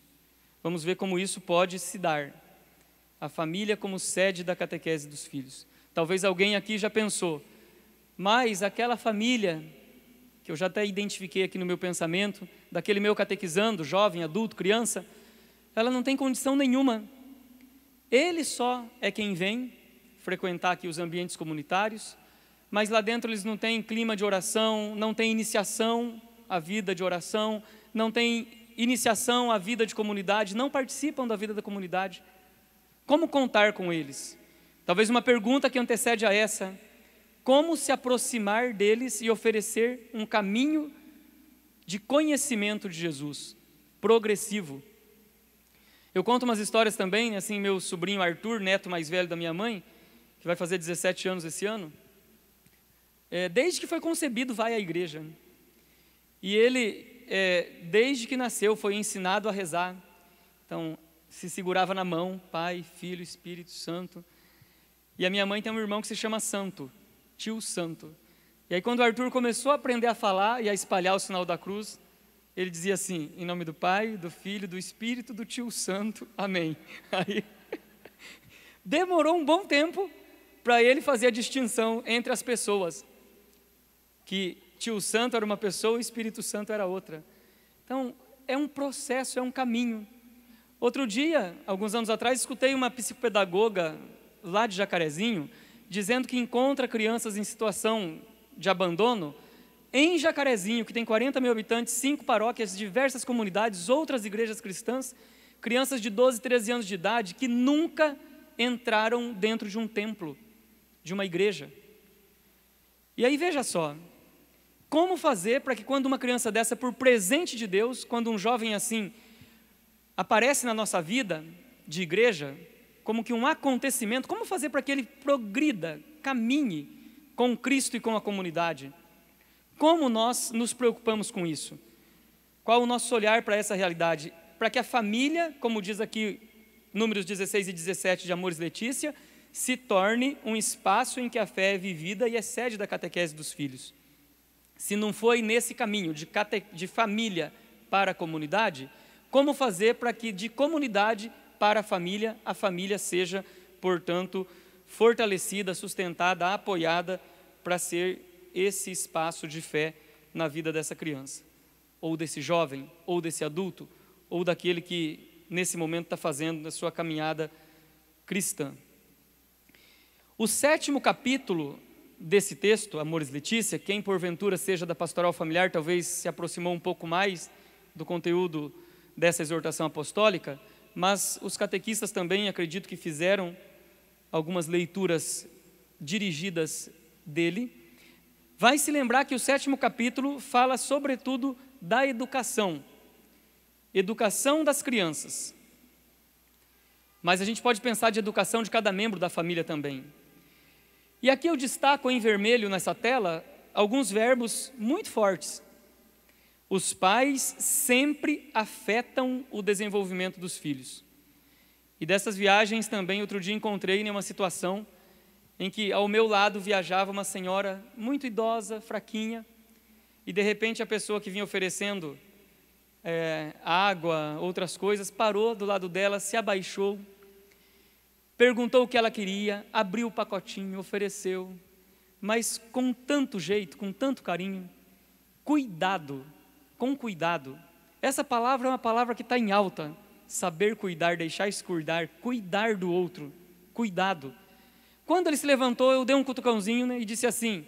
Vamos ver como isso pode se dar. A família como sede da catequese dos filhos. Talvez alguém aqui já pensou, mas aquela família, que eu já até identifiquei aqui no meu pensamento, daquele meu catequizando, jovem, adulto, criança, ela não tem condição nenhuma. Ele só é quem vem frequentar aqui os ambientes comunitários, mas lá dentro eles não têm clima de oração, não têm iniciação à vida de oração, não têm iniciação à vida de comunidade, não participam da vida da comunidade. Como contar com eles? Talvez uma pergunta que antecede a essa: como se aproximar deles e oferecer um caminho de conhecimento de Jesus, progressivo? Eu conto umas histórias também, assim, meu sobrinho Arthur, neto mais velho da minha mãe, que vai fazer 17 anos esse ano, desde que foi concebido vai à igreja. E ele, desde que nasceu, foi ensinado a rezar. Então, se segurava na mão, Pai, Filho, Espírito Santo. E a minha mãe tem um irmão que se chama Santo, tio Santo. E aí quando o Arthur começou a aprender a falar e a espalhar o sinal da cruz, ele dizia assim, em nome do Pai, do Filho, do Espírito, do tio Santo, amém. Aí, demorou um bom tempo para ele fazer a distinção entre as pessoas, que tio Santo era uma pessoa e Espírito Santo era outra. Então, é um processo, é um caminho. Outro dia, alguns anos atrás, escutei uma psicopedagoga lá de Jacarezinho, dizendo que encontra crianças em situação de abandono em Jacarezinho, que tem 40 mil habitantes, 5 paróquias, diversas comunidades, outras igrejas cristãs, crianças de 12, 13 anos de idade, que nunca entraram dentro de um templo, de uma igreja. E aí veja só, como fazer para que quando uma criança dessa, por presente de Deus, quando um jovem assim aparece na nossa vida de igreja, como que um acontecimento, como fazer para que ele progrida, caminhe com Cristo e com a comunidade? Como nós nos preocupamos com isso? Qual o nosso olhar para essa realidade? Para que a família, como diz aqui números 16 e 17 de Amores Letícia, se torne um espaço em que a fé é vivida e é sede da catequese dos filhos. Se não foi nesse caminho de família para a comunidade, como fazer para que de comunidade para a família seja, portanto, fortalecida, sustentada, apoiada para ser esse espaço de fé na vida dessa criança, ou desse jovem, ou desse adulto, ou daquele que nesse momento está fazendo a sua caminhada cristã. O 7º capítulo desse texto, Amores Letícia, quem porventura seja da pastoral familiar, talvez se aproximou um pouco mais do conteúdo dessa exortação apostólica, mas os catequistas também acredito que fizeram algumas leituras dirigidas dele. Vai se lembrar que o 7º capítulo fala sobretudo da educação das crianças. Mas a gente pode pensar de educação de cada membro da família também. E aqui eu destaco em vermelho nessa tela alguns verbos muito fortes. Os pais sempre afetam o desenvolvimento dos filhos. E dessas viagens também, outro dia encontrei em uma situação em que ao meu lado viajava uma senhora muito idosa, fraquinha, e de repente a pessoa que vinha oferecendo água, outras coisas, parou do lado dela, se abaixou, perguntou o que ela queria, abriu o pacotinho, ofereceu, mas com tanto jeito, com tanto carinho, com cuidado. Essa palavra é uma palavra que está em alta, saber cuidar, deixar escurdar, cuidar do outro, cuidado. Quando ele se levantou, eu dei um cutucãozinho, né, e disse assim: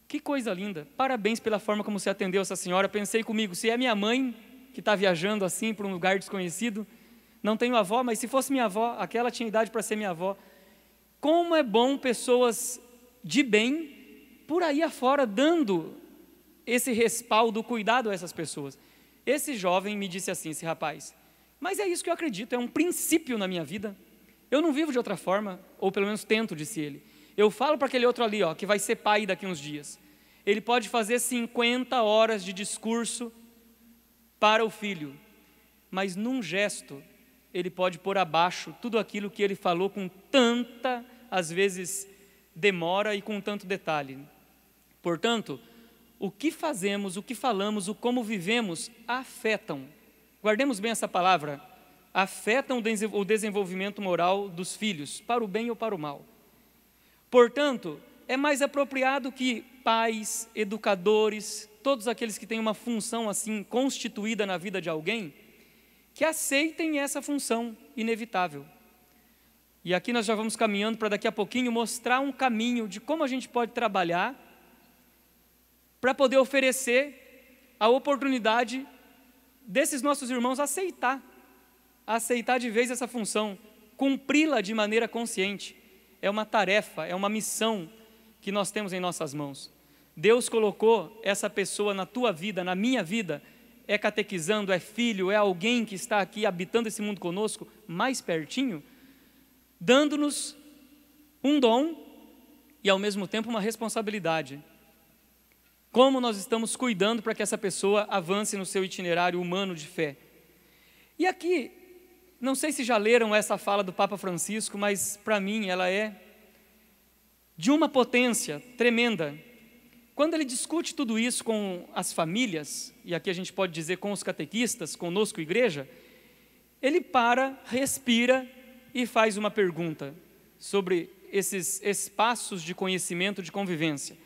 que coisa linda, parabéns pela forma como você atendeu essa senhora. Pensei comigo, se é minha mãe que está viajando assim para um lugar desconhecido, não tenho avó, mas se fosse minha avó, aquela tinha idade para ser minha avó. Como é bom pessoas de bem por aí afora dando esse respaldo, cuidado a essas pessoas. Esse jovem me disse assim, esse rapaz: mas é isso que eu acredito, é um princípio na minha vida. Eu não vivo de outra forma, ou pelo menos tento, disse ele. Eu falo para aquele outro ali, que vai ser pai daqui uns dias. Ele pode fazer 50 horas de discurso para o filho, mas num gesto, ele pode pôr abaixo tudo aquilo que ele falou com tanta, às vezes, demora e com tanto detalhe. Portanto, o que fazemos, o que falamos, o como vivemos, afetam. Guardemos bem essa palavra. Afetam o desenvolvimento moral dos filhos, para o bem ou para o mal. Portanto, é mais apropriado que pais, educadores, todos aqueles que têm uma função assim constituída na vida de alguém, que aceitem essa função inevitável. E aqui nós já vamos caminhando para daqui a pouquinho mostrar um caminho de como a gente pode trabalhar para poder oferecer a oportunidade desses nossos irmãos aceitar de vez essa função, cumpri-la de maneira consciente. É uma tarefa, é uma missão que nós temos em nossas mãos. Deus colocou essa pessoa na tua vida, na minha vida, é catequizando, é filho, é alguém que está aqui habitando esse mundo conosco, mais pertinho, dando-nos um dom e ao mesmo tempo uma responsabilidade. Como nós estamos cuidando para que essa pessoa avance no seu itinerário humano de fé. E aqui, não sei se já leram essa fala do Papa Francisco, mas para mim ela é de uma potência tremenda. Quando ele discute tudo isso com as famílias, e aqui a gente pode dizer com os catequistas, conosco igreja, ele para, respira e faz uma pergunta sobre esses espaços de conhecimento, de convivência.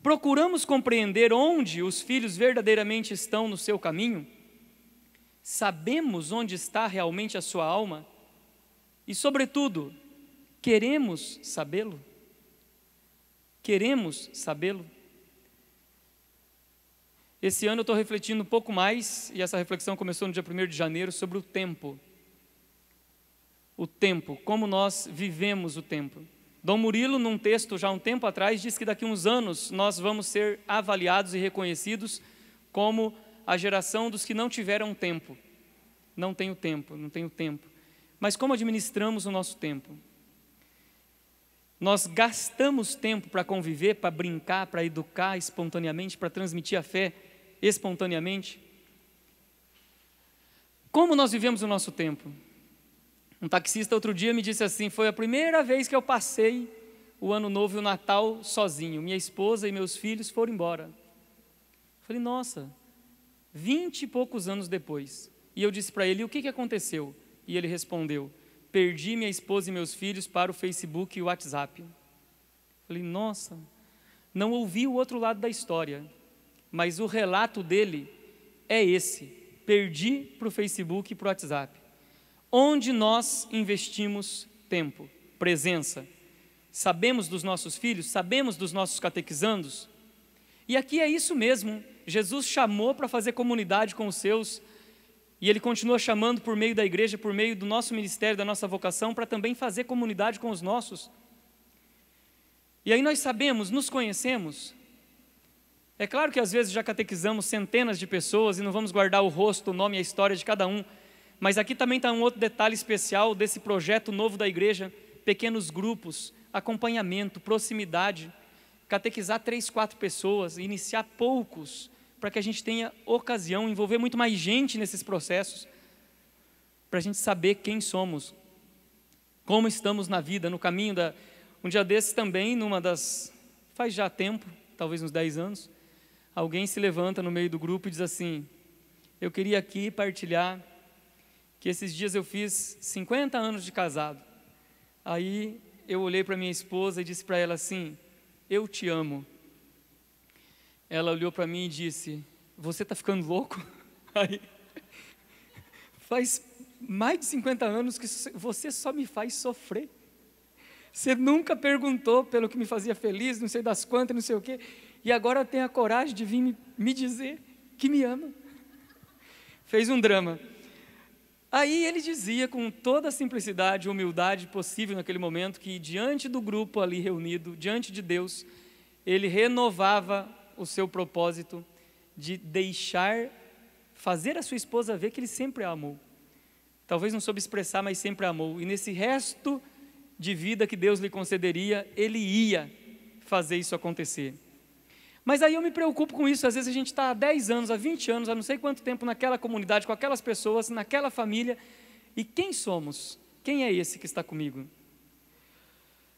Procuramos compreender onde os filhos verdadeiramente estão no seu caminho? Sabemos onde está realmente a sua alma? E, sobretudo, queremos sabê-lo? Queremos sabê-lo? Esse ano eu estou refletindo um pouco mais, e essa reflexão começou no dia 1º de janeiro, sobre o tempo. O tempo, como nós vivemos o tempo. Dom Murilo, num texto já um tempo atrás, diz que daqui a uns anos nós vamos ser avaliados e reconhecidos como a geração dos que não tiveram tempo. Não tenho tempo. Mas como administramos o nosso tempo? Nós gastamos tempo para conviver, para brincar, para educar espontaneamente, para transmitir a fé espontaneamente? Como nós vivemos o nosso tempo? Um taxista outro dia me disse assim: foi a primeira vez que eu passei o Ano Novo e o Natal sozinho. Minha esposa e meus filhos foram embora. Eu falei, nossa, 20 e poucos anos depois. E eu disse para ele, o que aconteceu? E ele respondeu, perdi minha esposa e meus filhos para o Facebook e o WhatsApp. Eu falei, nossa, não ouvi o outro lado da história, mas o relato dele é esse: perdi para o Facebook e para o WhatsApp. Onde nós investimos tempo, presença? Sabemos dos nossos filhos? Sabemos dos nossos catequizandos? E aqui é isso mesmo, Jesus chamou para fazer comunidade com os seus, e Ele continua chamando por meio da igreja, por meio do nosso ministério, da nossa vocação, para também fazer comunidade com os nossos. E aí nós sabemos, nos conhecemos. É claro que às vezes já catequizamos centenas de pessoas e não vamos guardar o rosto, o nome e a história de cada um, mas aqui também está um outro detalhe especial desse projeto novo da igreja: pequenos grupos, acompanhamento, proximidade, catequizar 3, 4 pessoas, iniciar poucos, para que a gente tenha ocasião, envolver muito mais gente nesses processos, para a gente saber quem somos, como estamos na vida, no caminho da... Um dia desses também, faz já tempo, talvez uns 10 anos, alguém se levanta no meio do grupo e diz assim: eu queria aqui partilhar que esses dias eu fiz 50 anos de casado. Aí eu olhei para minha esposa e disse para ela assim: eu te amo. Ela olhou para mim e disse: você está ficando louco? Aí, faz mais de 50 anos que você só me faz sofrer. Você nunca perguntou pelo que me fazia feliz, não sei das quantas, não sei o quê, e agora tem a coragem de vir me dizer que me ama. Fez um drama. Aí ele dizia com toda a simplicidade e humildade possível naquele momento que diante do grupo ali reunido, diante de Deus, ele renovava o seu propósito de fazer a sua esposa ver que ele sempre a amou. Talvez não soube expressar, mas sempre a amou. E nesse resto de vida que Deus lhe concederia, ele ia fazer isso acontecer. Mas aí eu me preocupo com isso. Às vezes a gente está há 10 anos, há 20 anos, há não sei quanto tempo naquela comunidade, com aquelas pessoas, naquela família, e quem somos? Quem é esse que está comigo?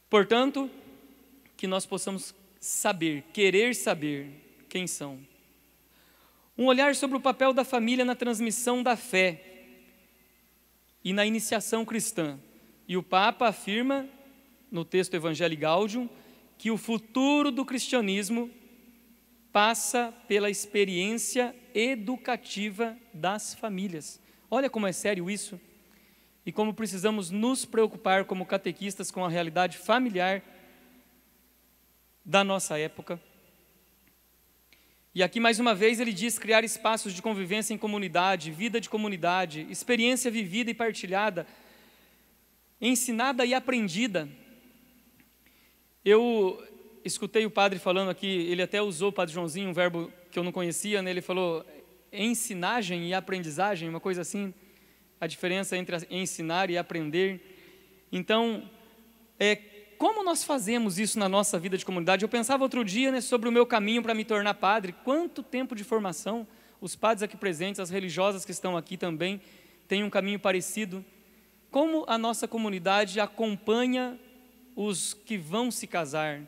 Portanto, que nós possamos saber, querer saber quem são. Um olhar sobre o papel da família na transmissão da fé e na iniciação cristã. E o Papa afirma, no texto Evangelii Gaudium, que o futuro do cristianismo passa pela experiência educativa das famílias. Olha como é sério isso, e como precisamos nos preocupar como catequistas com a realidade familiar da nossa época. E aqui mais uma vez ele diz criar espaços de convivência em comunidade, vida de comunidade, experiência vivida e partilhada, ensinada e aprendida. Eu escutei o padre falando aqui, ele até usou, o padre Joãozinho, um verbo que eu não conhecia, né? Ele falou ensinagem e aprendizagem, uma coisa assim, a diferença entre ensinar e aprender. Então, como nós fazemos isso na nossa vida de comunidade? Eu pensava outro dia, né, sobre o meu caminho para me tornar padre. Quanto tempo de formação, os padres aqui presentes, as religiosas que estão aqui também, têm um caminho parecido. Como a nossa comunidade acompanha os que vão se casar?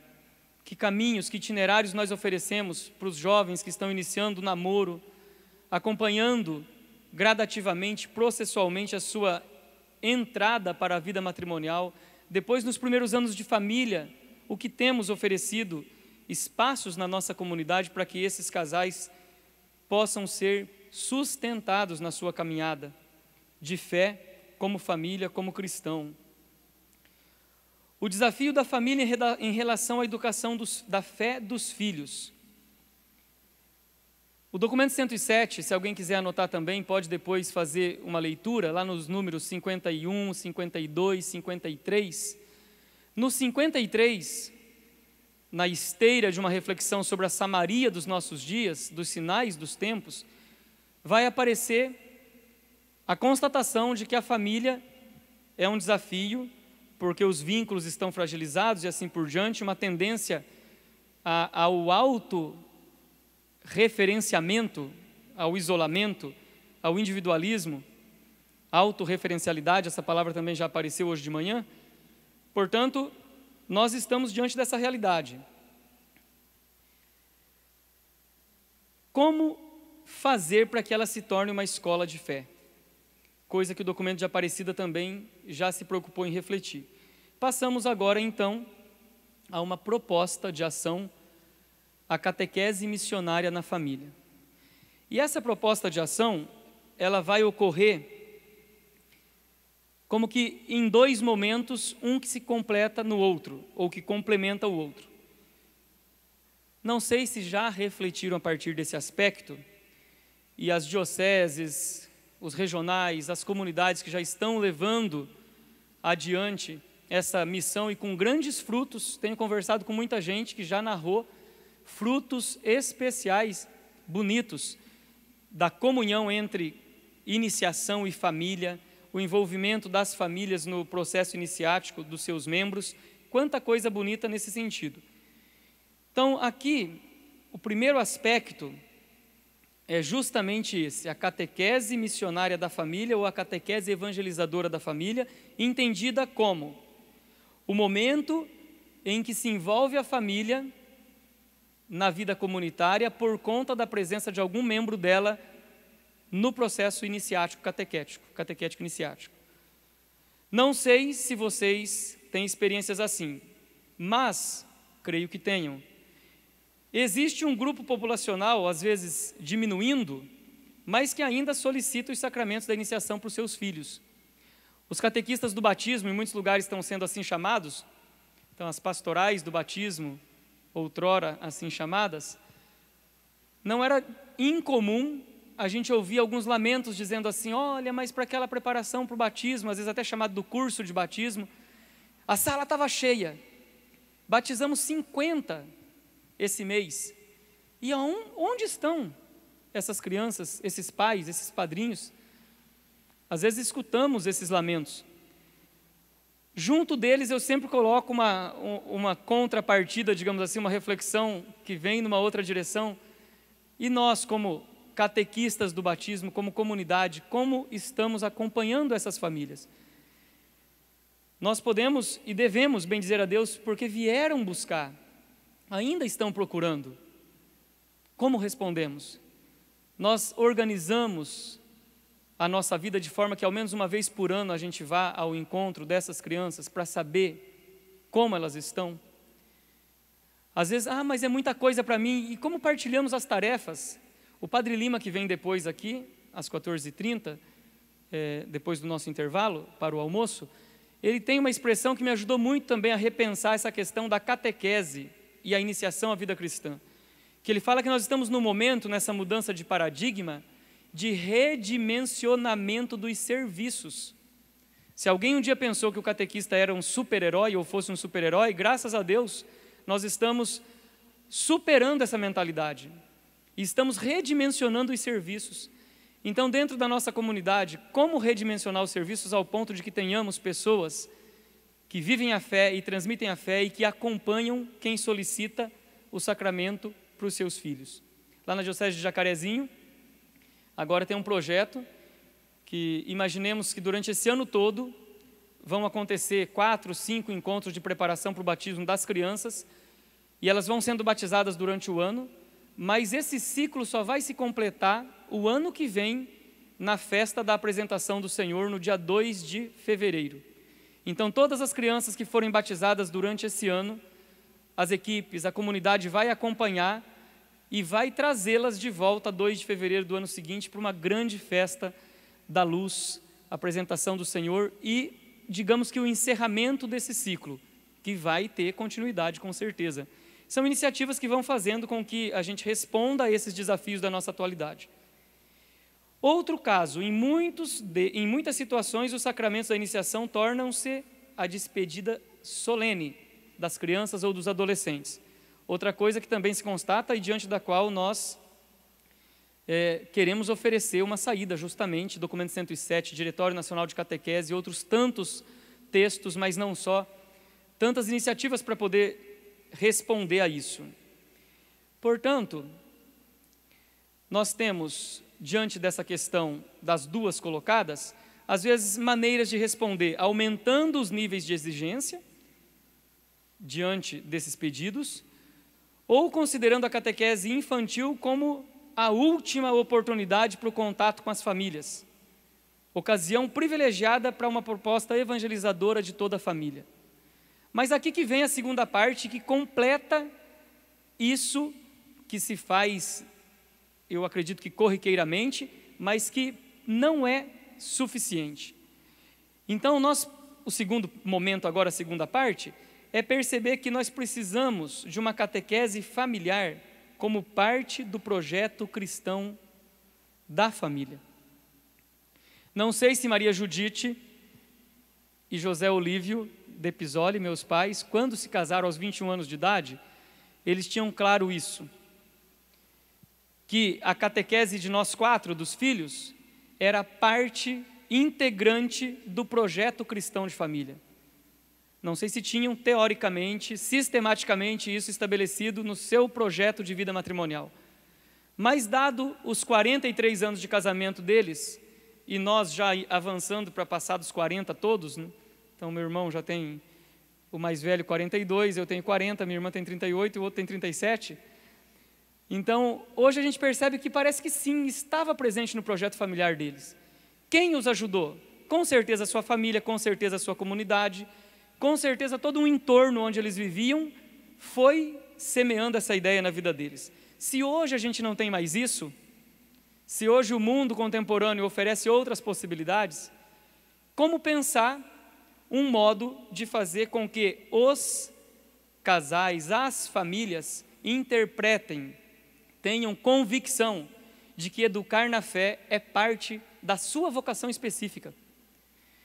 Que caminhos, que itinerários nós oferecemos para os jovens que estão iniciando o namoro, acompanhando gradativamente, processualmente a sua entrada para a vida matrimonial? Depois, nos primeiros anos de família, o que temos oferecido? Espaços na nossa comunidade para que esses casais possam ser sustentados na sua caminhada de fé, como família, como cristão. O desafio da família em relação à educação da fé dos filhos. O documento 107, se alguém quiser anotar também, pode depois fazer uma leitura, lá nos números 51, 52, 53. No 53, na esteira de uma reflexão sobre a Samaria dos nossos dias, dos sinais dos tempos, vai aparecer a constatação de que a família é um desafio, porque os vínculos estão fragilizados e assim por diante, uma tendência ao autorreferenciamento, ao isolamento, ao individualismo, autorreferencialidade, essa palavra também já apareceu hoje de manhã. Portanto, nós estamos diante dessa realidade. Como fazer para que ela se torne uma escola de fé? Coisa que o documento de Aparecida também já se preocupou em refletir. Passamos agora, então, a uma proposta de ação, a catequese missionária na família. E essa proposta de ação, ela vai ocorrer como que em dois momentos, um que se completa no outro, ou que complementa o outro. Não sei se já refletiram a partir desse aspecto, e as dioceses, os regionais, as comunidades que já estão levando adiante essa missão e com grandes frutos. Tenho conversado com muita gente que já narrou frutos especiais, bonitos, da comunhão entre iniciação e família, o envolvimento das famílias no processo iniciático dos seus membros, quanta coisa bonita nesse sentido. Então, aqui, o primeiro aspecto é justamente esse, a catequese missionária da família ou a catequese evangelizadora da família, entendida como o momento em que se envolve a família na vida comunitária por conta da presença de algum membro dela no processo iniciático catequético iniciático. Não sei se vocês têm experiências assim, mas creio que tenham. Existe um grupo populacional, às vezes diminuindo, mas que ainda solicita os sacramentos da iniciação para os seus filhos. Os catequistas do batismo, em muitos lugares estão sendo assim chamados, então as pastorais do batismo, outrora assim chamadas, não era incomum a gente ouvir alguns lamentos dizendo assim, olha, mas para aquela preparação para o batismo, às vezes até chamado do curso de batismo, a sala estava cheia, batizamos 50 esse mês, e onde estão essas crianças, esses pais, esses padrinhos? Às vezes escutamos esses lamentos. Junto deles eu sempre coloco uma contrapartida, digamos assim, uma reflexão que vem numa outra direção. E nós, como catequistas do batismo, como comunidade, como estamos acompanhando essas famílias? Nós podemos e devemos bendizer a Deus porque vieram buscar, ainda estão procurando. Como respondemos? Nós organizamos a nossa vida de forma que ao menos uma vez por ano a gente vá ao encontro dessas crianças para saber como elas estão. Às vezes, mas é muita coisa para mim, e como partilhamos as tarefas? O Padre Lima, que vem depois aqui, às 14h30, depois do nosso intervalo para o almoço, ele tem uma expressão que me ajudou muito também a repensar essa questão da catequese e a iniciação à vida cristã. Que ele fala que nós estamos num momento, nessa mudança de paradigma, de redimensionamento dos serviços. Se alguém um dia pensou que o catequista era um super-herói ou fosse um super-herói, graças a Deus, nós estamos superando essa mentalidade e estamos redimensionando os serviços. Então, dentro da nossa comunidade, como redimensionar os serviços ao ponto de que tenhamos pessoas que vivem a fé e transmitem a fé e que acompanham quem solicita o sacramento para os seus filhos. Lá na Diocese de Jacarezinho, agora tem um projeto que imaginemos que durante esse ano todo vão acontecer 4, 5 encontros de preparação para o batismo das crianças e elas vão sendo batizadas durante o ano, mas esse ciclo só vai se completar o ano que vem na festa da apresentação do Senhor no dia 2 de fevereiro. Então todas as crianças que forem batizadas durante esse ano, as equipes, a comunidade vai acompanhar e vai trazê-las de volta 2 de fevereiro do ano seguinte para uma grande festa da luz, apresentação do Senhor e, digamos que o encerramento desse ciclo, que vai ter continuidade com certeza. São iniciativas que vão fazendo com que a gente responda a esses desafios da nossa atualidade. Outro caso, em muitas situações, os sacramentos da iniciação tornam-se a despedida solene das crianças ou dos adolescentes. Outra coisa que também se constata e diante da qual nós queremos oferecer uma saída, justamente, documento 107, Diretório Nacional de Catequese e outros tantos textos, mas não só, tantas iniciativas para poder responder a isso. Portanto, nós temos, diante dessa questão das duas colocadas, às vezes maneiras de responder, aumentando os níveis de exigência, diante desses pedidos, ou considerando a catequese infantil como a última oportunidade para o contato com as famílias, ocasião privilegiada para uma proposta evangelizadora de toda a família. Mas aqui que vem a segunda parte que completa isso que se faz, eu acredito que corriqueiramente, mas que não é suficiente. Então, o segundo momento agora, a segunda parte, é perceber que nós precisamos de uma catequese familiar como parte do projeto cristão da família. Não sei se Maria Judite e José Olívio de Pisoli, meus pais, quando se casaram aos 21 anos de idade, eles tinham claro isso, que a catequese de nós 4, dos filhos, era parte integrante do projeto cristão de família. Não sei se tinham teoricamente, sistematicamente isso estabelecido no seu projeto de vida matrimonial. Mas dado os 43 anos de casamento deles, e nós já avançando para passar dos 40 todos, né? Então meu irmão já tem, o mais velho 42, eu tenho 40, minha irmã tem 38 e o outro tem 37. Então hoje a gente percebe que parece que sim, estava presente no projeto familiar deles. Quem os ajudou? Com certeza a sua família, com certeza a sua comunidade, com certeza todo um entorno onde eles viviam foi semeando essa ideia na vida deles. Se hoje a gente não tem mais isso, se hoje o mundo contemporâneo oferece outras possibilidades, como pensar um modo de fazer com que os casais, as famílias, interpretem, tenham convicção de que educar na fé é parte da sua vocação específica.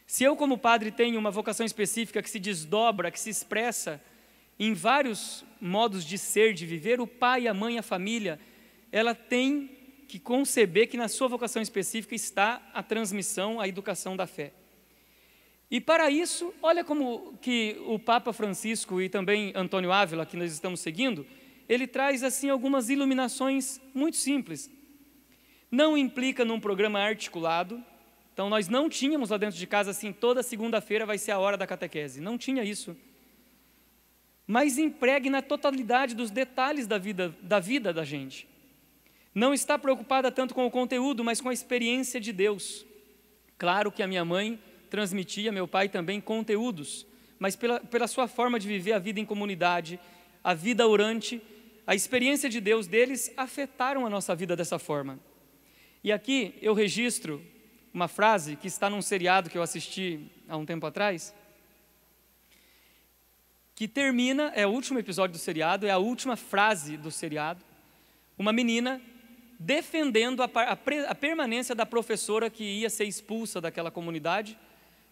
Se eu, como padre, tenho uma vocação específica que se desdobra, que se expressa em vários modos de ser, de viver, o pai, a mãe, a família, ela tem que conceber que na sua vocação específica está a transmissão, a educação da fé. E para isso, olha como que o Papa Francisco e também Antônio Ávila, que nós estamos seguindo, ele traz assim algumas iluminações muito simples. Não implica num programa articulado. Então nós não tínhamos lá dentro de casa assim, toda segunda-feira vai ser a hora da catequese. Não tinha isso. Mas empregue na totalidade dos detalhes da vida da gente. Não está preocupada tanto com o conteúdo, mas com a experiência de Deus. Claro que a minha mãe transmitia, meu pai também, conteúdos, mas pela sua forma de viver a vida em comunidade, a vida orante, a experiência de Deus deles afetaram a nossa vida dessa forma. E aqui eu registro uma frase que está num seriado que eu assisti há um tempo atrás, que termina, é o último episódio do seriado, é a última frase do seriado, uma menina defendendo a permanência da professora que ia ser expulsa daquela comunidade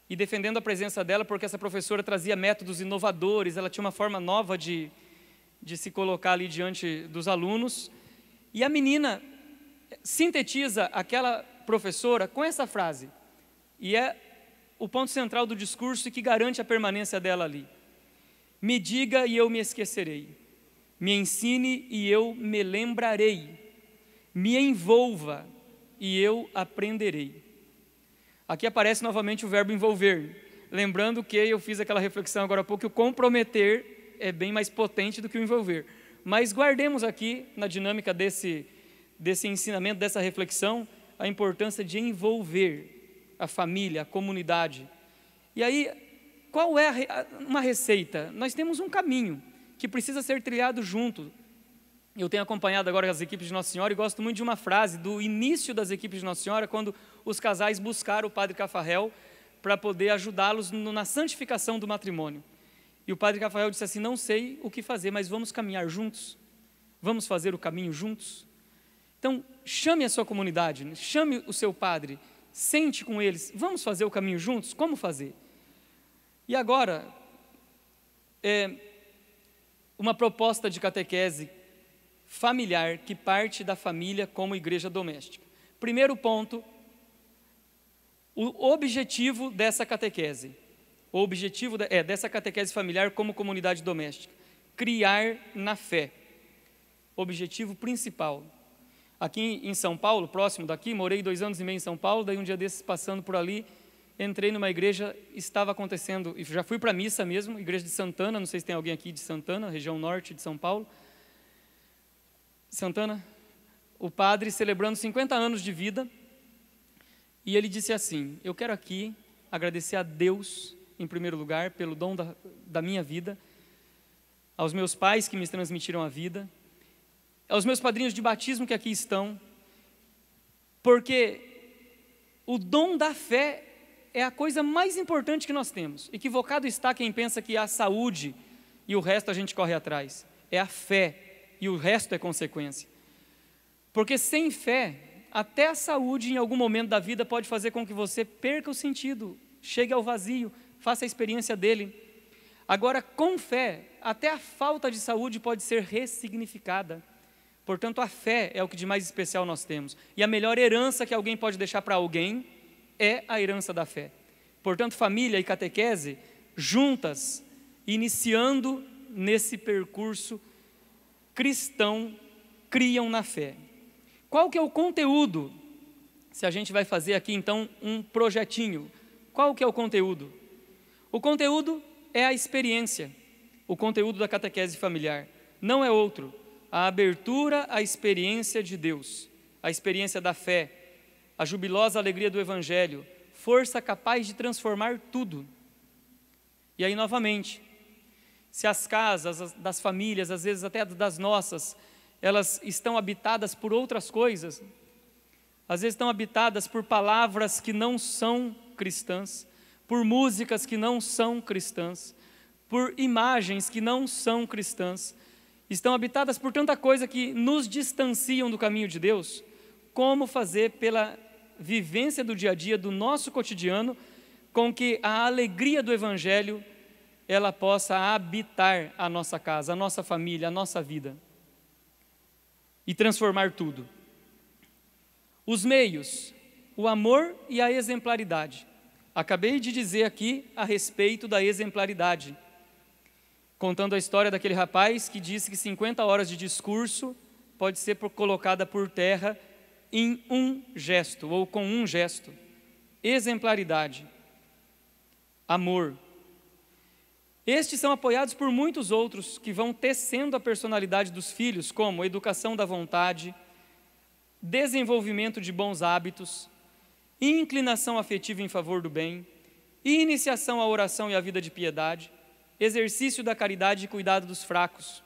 e defendendo a presença dela porque essa professora trazia métodos inovadores, ela tinha uma forma nova de se colocar ali diante dos alunos, e a menina sintetiza aquela professora com essa frase, e é o ponto central do discurso e que garante a permanência dela ali. Me diga e eu me esquecerei, me ensine e eu me lembrarei, me envolva e eu aprenderei. Aqui aparece novamente o verbo envolver, lembrando que eu fiz aquela reflexão agora há pouco, que o comprometer é bem mais potente do que o envolver, mas guardemos aqui na dinâmica desse ensinamento, dessa reflexão, a importância de envolver a família, a comunidade. E aí, qual é uma receita? Nós temos um caminho que precisa ser trilhado junto. Eu tenho acompanhado agora as equipes de Nossa Senhora e gosto muito de uma frase do início das equipes de Nossa Senhora, quando os casais buscaram o padre Cafarel para poder ajudá-los na santificação do matrimônio. E o padre Cafarel disse assim: não sei o que fazer, mas vamos caminhar juntos, vamos fazer o caminho juntos. Então, chame a sua comunidade, chame o seu padre, sente com eles, vamos fazer o caminho juntos? Como fazer? E agora, uma proposta de catequese familiar que parte da família como igreja doméstica. Primeiro ponto, o objetivo dessa catequese. O objetivo dessa catequese familiar como comunidade doméstica. Criar na fé. Objetivo principal. Aqui em São Paulo, próximo daqui, morei 2 anos e meio em São Paulo, daí um dia desses passando por ali, entrei numa igreja, estava acontecendo, e já fui para a missa mesmo, igreja de Santana, não sei se tem alguém aqui de Santana, região norte de São Paulo. Santana, o padre celebrando 50 anos de vida, e ele disse assim: eu quero aqui agradecer a Deus, em primeiro lugar, pelo dom da minha vida, aos meus pais que me transmitiram a vida, aos meus padrinhos de batismo que aqui estão, porque o dom da fé é a coisa mais importante que nós temos. Equivocado está quem pensa que a saúde e o resto a gente corre atrás. É a fé e o resto é consequência. Porque sem fé, até a saúde em algum momento da vida pode fazer com que você perca o sentido, chegue ao vazio, faça a experiência dele. Agora, com fé, até a falta de saúde pode ser ressignificada. Portanto, a fé é o que de mais especial nós temos. E a melhor herança que alguém pode deixar para alguém é a herança da fé. Portanto, família e catequese, juntas, iniciando nesse percurso cristão, criam na fé. Qual que é o conteúdo? Se a gente vai fazer aqui, então, um projetinho. Qual que é o conteúdo? O conteúdo é a experiência. O conteúdo da catequese familiar. Não é outro. A abertura à experiência de Deus. A experiência da fé. A jubilosa alegria do Evangelho. Força capaz de transformar tudo. E aí, novamente, se as casas das famílias, às vezes até das nossas, elas estão habitadas por outras coisas, às vezes estão habitadas por palavras que não são cristãs, por músicas que não são cristãs, por imagens que não são cristãs, estão habitadas por tanta coisa que nos distanciam do caminho de Deus. Como fazer pela vivência do dia a dia, do nosso cotidiano, com que a alegria do Evangelho ela possa habitar a nossa casa, a nossa família, a nossa vida e transformar tudo. Os meios, o amor e a exemplaridade. Acabei de dizer aqui a respeito da exemplaridade, contando a história daquele rapaz que disse que 50 horas de discurso pode ser colocada por terra em um gesto, ou com um gesto. Exemplaridade, amor. Estes são apoiados por muitos outros que vão tecendo a personalidade dos filhos, como educação da vontade, desenvolvimento de bons hábitos, inclinação afetiva em favor do bem, iniciação à oração e à vida de piedade, exercício da caridade e cuidado dos fracos.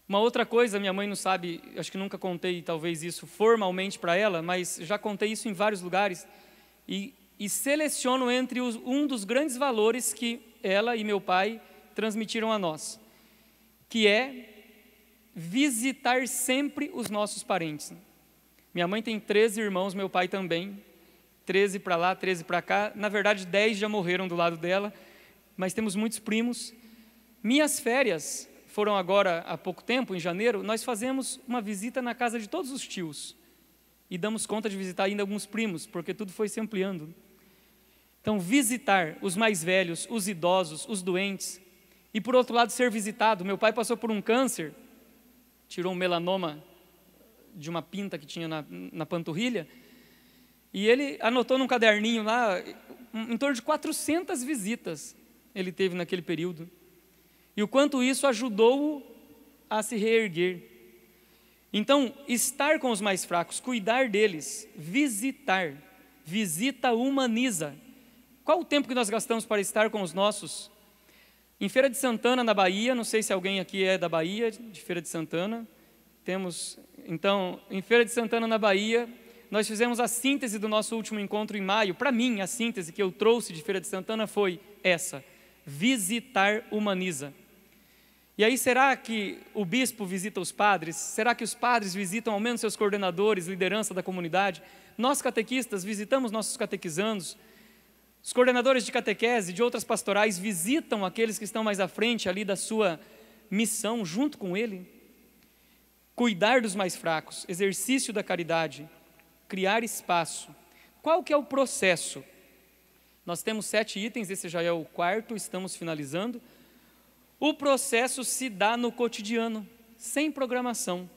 Uma outra coisa, minha mãe não sabe, acho que nunca contei talvez isso formalmente para ela, mas já contei isso em vários lugares, e seleciono entre um dos grandes valores que ela e meu pai transmitiram a nós, que é visitar sempre os nossos parentes. Minha mãe tem 13 irmãos, meu pai também, 13 para lá, 13 para cá, na verdade 10 já morreram do lado dela, mas temos muitos primos. Minhas férias foram agora há pouco tempo, em janeiro, nós fazemos uma visita na casa de todos os tios, e damos conta de visitar ainda alguns primos, porque tudo foi se ampliando. Então, visitar os mais velhos, os idosos, os doentes, e por outro lado, ser visitado. Meu pai passou por um câncer, tirou um melanoma de uma pinta que tinha na panturrilha, e ele anotou num caderninho lá, em torno de 400 visitas ele teve naquele período, e o quanto isso ajudou-o a se reerguer. Então, estar com os mais fracos, cuidar deles, visitar, visita humaniza. Qual o tempo que nós gastamos para estar com os nossos? Em Feira de Santana, na Bahia, não sei se alguém aqui é da Bahia, de Feira de Santana, temos, então, em Feira de Santana, na Bahia, nós fizemos a síntese do nosso último encontro em maio. Para mim, a síntese que eu trouxe de Feira de Santana foi essa: visitar humaniza. E aí, será que o bispo visita os padres? Será que os padres visitam ao menos seus coordenadores, liderança da comunidade? Nós, catequistas, visitamos nossos catequizandos. Os coordenadores de catequese, de outras pastorais, visitam aqueles que estão mais à frente ali da sua missão, junto com ele. Cuidar dos mais fracos, exercício da caridade, criar espaço. Qual que é o processo? Nós temos 7 itens, esse já é o 4º, estamos finalizando. O processo se dá no cotidiano, sem programação,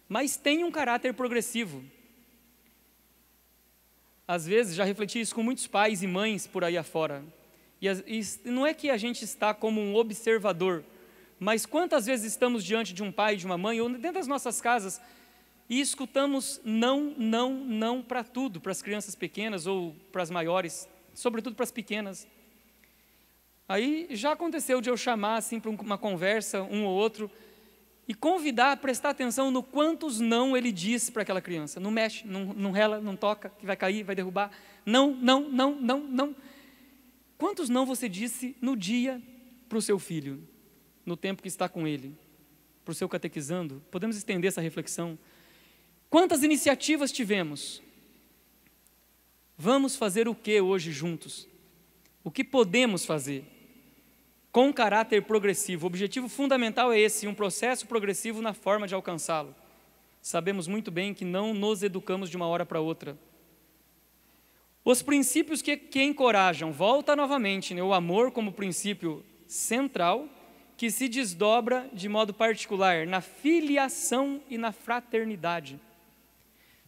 mas tem um caráter progressivo. Às vezes, já refleti isso com muitos pais e mães por aí afora. E não é que a gente está como um observador, mas quantas vezes estamos diante de um pai e de uma mãe, ou dentro das nossas casas, e escutamos não, não, não para tudo, para as crianças pequenas ou para as maiores, sobretudo para as pequenas. Aí já aconteceu de eu chamar assim para uma conversa, um ou outro, e convidar a prestar atenção no quantos não ele disse para aquela criança. Não mexe, não rela, não toca, que vai cair, vai derrubar. Não, não, não, não, não. Quantos não você disse no dia para o seu filho, no tempo que está com ele, para o seu catequizando? Podemos estender essa reflexão. Quantas iniciativas tivemos? Vamos fazer o que hoje juntos? O que podemos fazer? Com caráter progressivo. O objetivo fundamental é esse, um processo progressivo na forma de alcançá-lo. Sabemos muito bem que não nos educamos de uma hora para outra. Os princípios que encorajam, volta novamente, né? O amor como princípio central, que se desdobra de modo particular na filiação e na fraternidade.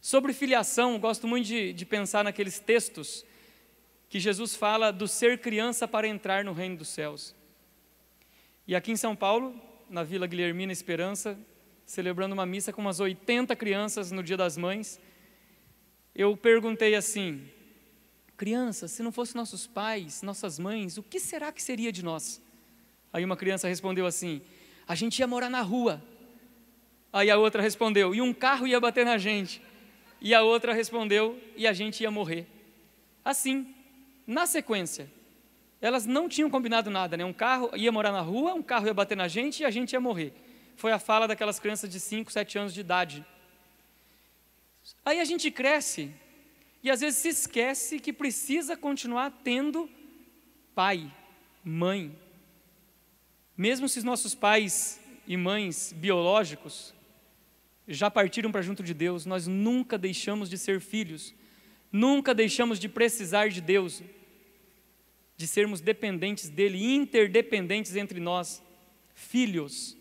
Sobre filiação, gosto muito de pensar naqueles textos que Jesus fala do ser criança para entrar no reino dos céus. E aqui em São Paulo, na Vila Guilhermina Esperança, celebrando uma missa com umas 80 crianças no Dia das Mães, eu perguntei assim: crianças, se não fossem nossos pais, nossas mães, o que será que seria de nós? Aí uma criança respondeu assim: a gente ia morar na rua. Aí a outra respondeu: e um carro ia bater na gente. E a outra respondeu: e a gente ia morrer. Assim, na sequência, elas não tinham combinado nada, né? Um carro ia morar na rua, um carro ia bater na gente e a gente ia morrer. Foi a fala daquelas crianças de 5, 7 anos de idade. Aí a gente cresce e às vezes se esquece que precisa continuar tendo pai, mãe. Mesmo se os nossos pais e mães biológicos já partiram para junto de Deus, nós nunca deixamos de ser filhos, nunca deixamos de precisar de Deus, de sermos dependentes dEle, interdependentes entre nós, filhos.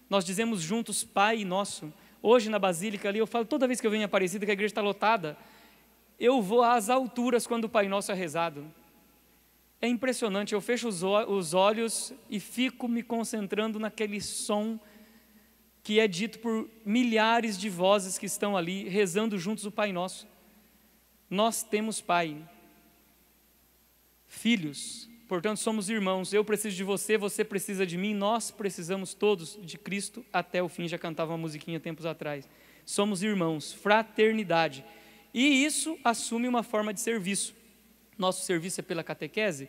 Nós dizemos juntos Pai Nosso. Hoje na Basílica ali, eu falo, toda vez que eu venho em Aparecida, que a igreja está lotada, eu vou às alturas quando o Pai Nosso é rezado. É impressionante, eu fecho os olhos e fico me concentrando naquele som que é dito por milhares de vozes que estão ali, rezando juntos o Pai Nosso. Nós temos Pai, filhos, portanto somos irmãos. Eu preciso de você, você precisa de mim, nós precisamos todos de Cristo até o fim. Já cantava uma musiquinha tempos atrás. Somos irmãos, fraternidade. E isso assume uma forma de serviço. Nosso serviço é pela catequese,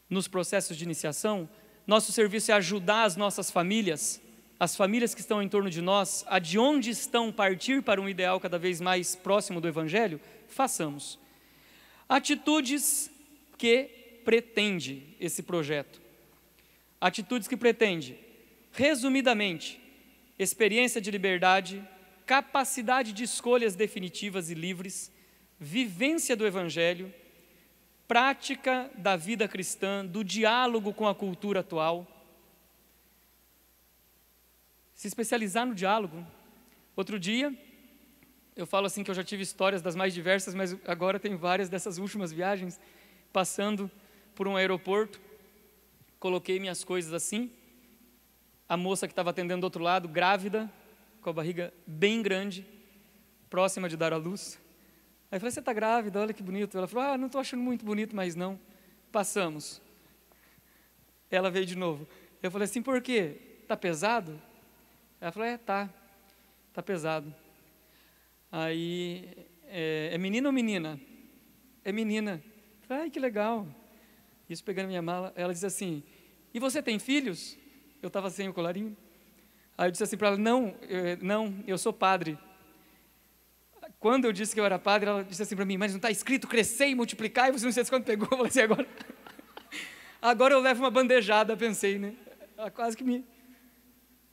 nos processos de iniciação. Nosso serviço é ajudar as nossas famílias, as famílias que estão em torno de nós, a de onde estão partir para um ideal cada vez mais próximo do Evangelho. Façamos atitudes que pretende esse projeto. Atitudes que pretende, resumidamente, experiência de liberdade, capacidade de escolhas definitivas e livres, vivência do Evangelho, prática da vida cristã, do diálogo com a cultura atual. Se especializar no diálogo. Outro dia, eu falo assim que eu já tive histórias das mais diversas, mas agora tenho várias dessas últimas viagens, passando por um aeroporto, coloquei minhas coisas assim, a moça que estava atendendo do outro lado, grávida, com a barriga bem grande, próxima de dar à luz. Aí eu falei, você está grávida, olha que bonito. Ela falou, não estou achando muito bonito, mas não. Passamos. Ela veio de novo. Eu falei assim, por quê? Está pesado? Ela falou, tá pesado. Aí, é menino ou menina? É menina. Eu falei, ai, que legal. Isso pegando minha mala, ela disse assim, e você tem filhos? Eu estava sem o colarinho. Aí eu disse assim para ela, não, eu sou padre. Quando eu disse que eu era padre, ela disse assim para mim, mas não está escrito crescer e multiplicar? E você não sei quando pegou, eu falei assim, agora eu levo uma bandejada, pensei, né? Quase que me...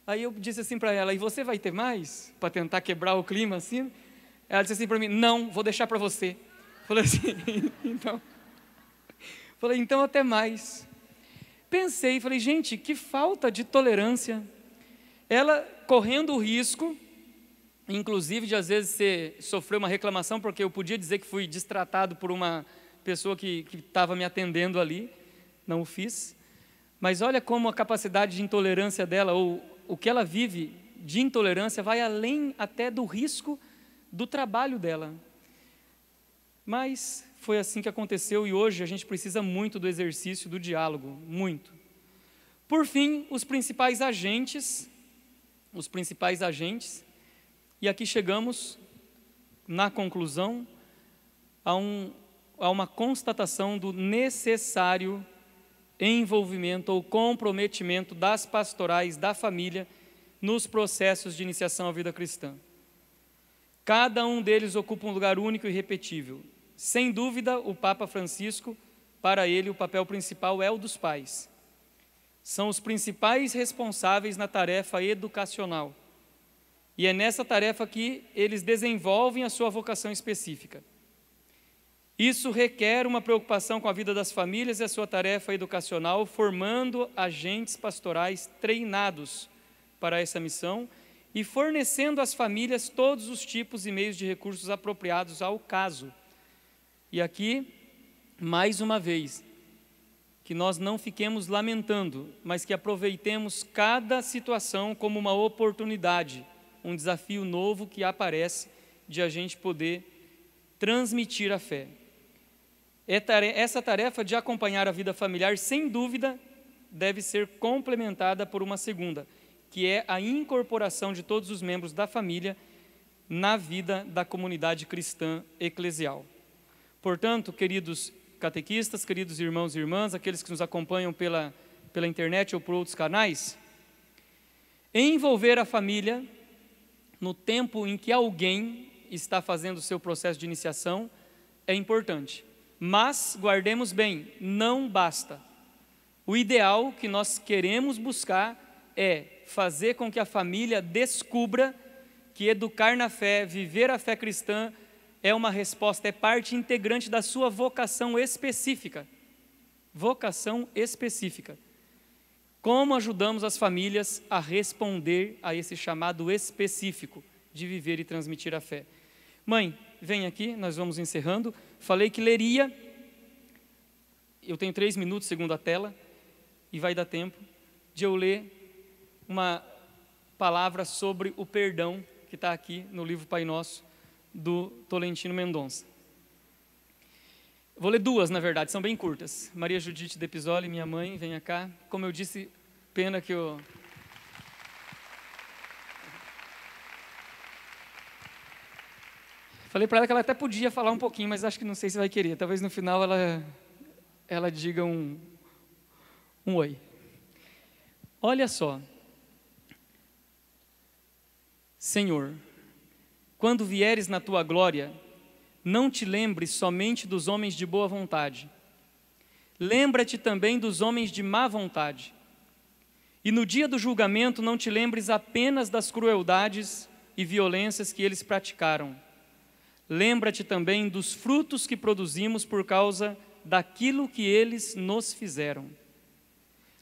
Aí eu disse assim para ela, e você vai ter mais? Para tentar quebrar o clima assim? Ela disse assim para mim, não, vou deixar para você. Falei assim, então até mais. Pensei, falei, gente, que falta de tolerância. Ela correndo o risco, inclusive de às vezes sofrer uma reclamação, porque eu podia dizer que fui destratado por uma pessoa que estava me atendendo ali, não o fiz. Mas olha como a capacidade de intolerância dela, ou o que ela vive de intolerância, vai além até do risco do trabalho dela. Mas foi assim que aconteceu e hoje a gente precisa muito do exercício do diálogo, muito. Por fim, os principais agentes os principais agentes, e aqui chegamos, na conclusão, a uma constatação do necessário envolvimento ou comprometimento das pastorais da família nos processos de iniciação à vida cristã. Cada um deles ocupa um lugar único e irrepetível. Sem dúvida, o Papa Francisco, para ele, o papel principal é o dos pais. São os principais responsáveis na tarefa educacional. E é nessa tarefa que eles desenvolvem a sua vocação específica. Isso requer uma preocupação com a vida das famílias e a sua tarefa educacional, formando agentes pastorais treinados para essa missão e fornecendo às famílias todos os tipos e meios de recursos apropriados ao caso. E aqui, mais uma vez, que nós não fiquemos lamentando, mas que aproveitemos cada situação como uma oportunidade, um desafio novo que aparece de a gente poder transmitir a fé. Essa tarefa de acompanhar a vida familiar, sem dúvida, deve ser complementada por uma segunda, que é a incorporação de todos os membros da família na vida da comunidade cristã eclesial. Portanto, queridos catequistas, queridos irmãos e irmãs, aqueles que nos acompanham pela internet ou por outros canais, envolver a família no tempo em que alguém está fazendo o seu processo de iniciação é importante. Mas, guardemos bem, não basta. O ideal que nós queremos buscar é fazer com que a família descubra que educar na fé, viver a fé cristã, é uma resposta, é parte integrante da sua vocação específica. Vocação específica. Como ajudamos as famílias a responder a esse chamado específico de viver e transmitir a fé? Mãe, vem aqui, nós vamos encerrando. Falei que leria, eu tenho 3 minutos segundo a tela, e vai dar tempo de eu ler uma palavra sobre o perdão, que está aqui no livro Pai Nosso, do Tolentino Mendonça. Vou ler 2, na verdade, são bem curtas. Maria Judite de Pisoli, minha mãe, venha cá. Como eu disse, pena que eu... Falei para ela que ela até podia falar um pouquinho, mas acho que não sei se vai querer. Talvez no final ela diga um oi. Olha só. Senhor, quando vieres na tua glória, não te lembres somente dos homens de boa vontade. Lembra-te também dos homens de má vontade. E no dia do julgamento não te lembres apenas das crueldades e violências que eles praticaram. Lembra-te também dos frutos que produzimos por causa daquilo que eles nos fizeram.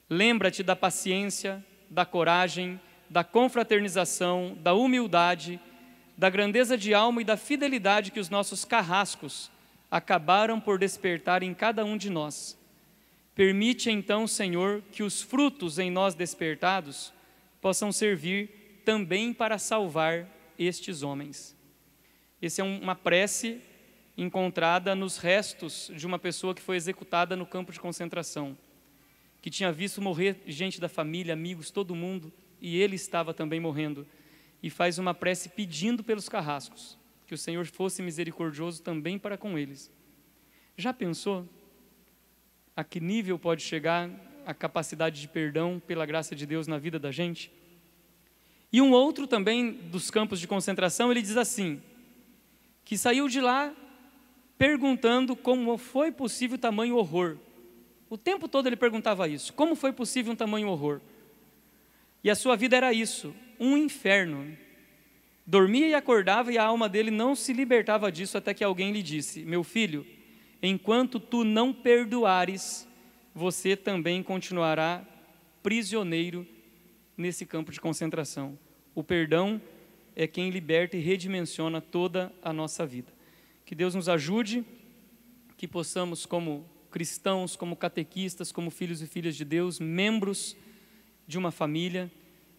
Lembra-te da paciência, da coragem, da confraternização, da humildade, da grandeza de alma e da fidelidade que os nossos carrascos acabaram por despertar em cada um de nós. Permite então, Senhor, que os frutos em nós despertados possam servir também para salvar estes homens. Essa é uma prece encontrada nos restos de uma pessoa que foi executada no campo de concentração, que tinha visto morrer gente da família, amigos, todo mundo, e ele estava também morrendo. E faz uma prece pedindo pelos carrascos, que o Senhor fosse misericordioso também para com eles. Já pensou a que nível pode chegar a capacidade de perdão pela graça de Deus na vida da gente? E um outro também dos campos de concentração, ele diz assim, que saiu de lá perguntando como foi possível tamanho horror. O tempo todo ele perguntava isso, como foi possível um tamanho horror? E a sua vida era isso, um inferno. Dormia e acordava e a alma dele não se libertava disso até que alguém lhe disse, meu filho, enquanto tu não perdoares, você também continuará prisioneiro nesse campo de concentração. O perdão é quem liberta e redimensiona toda a nossa vida. Que Deus nos ajude, que possamos como cristãos, como catequistas, como filhos e filhas de Deus, membros de uma família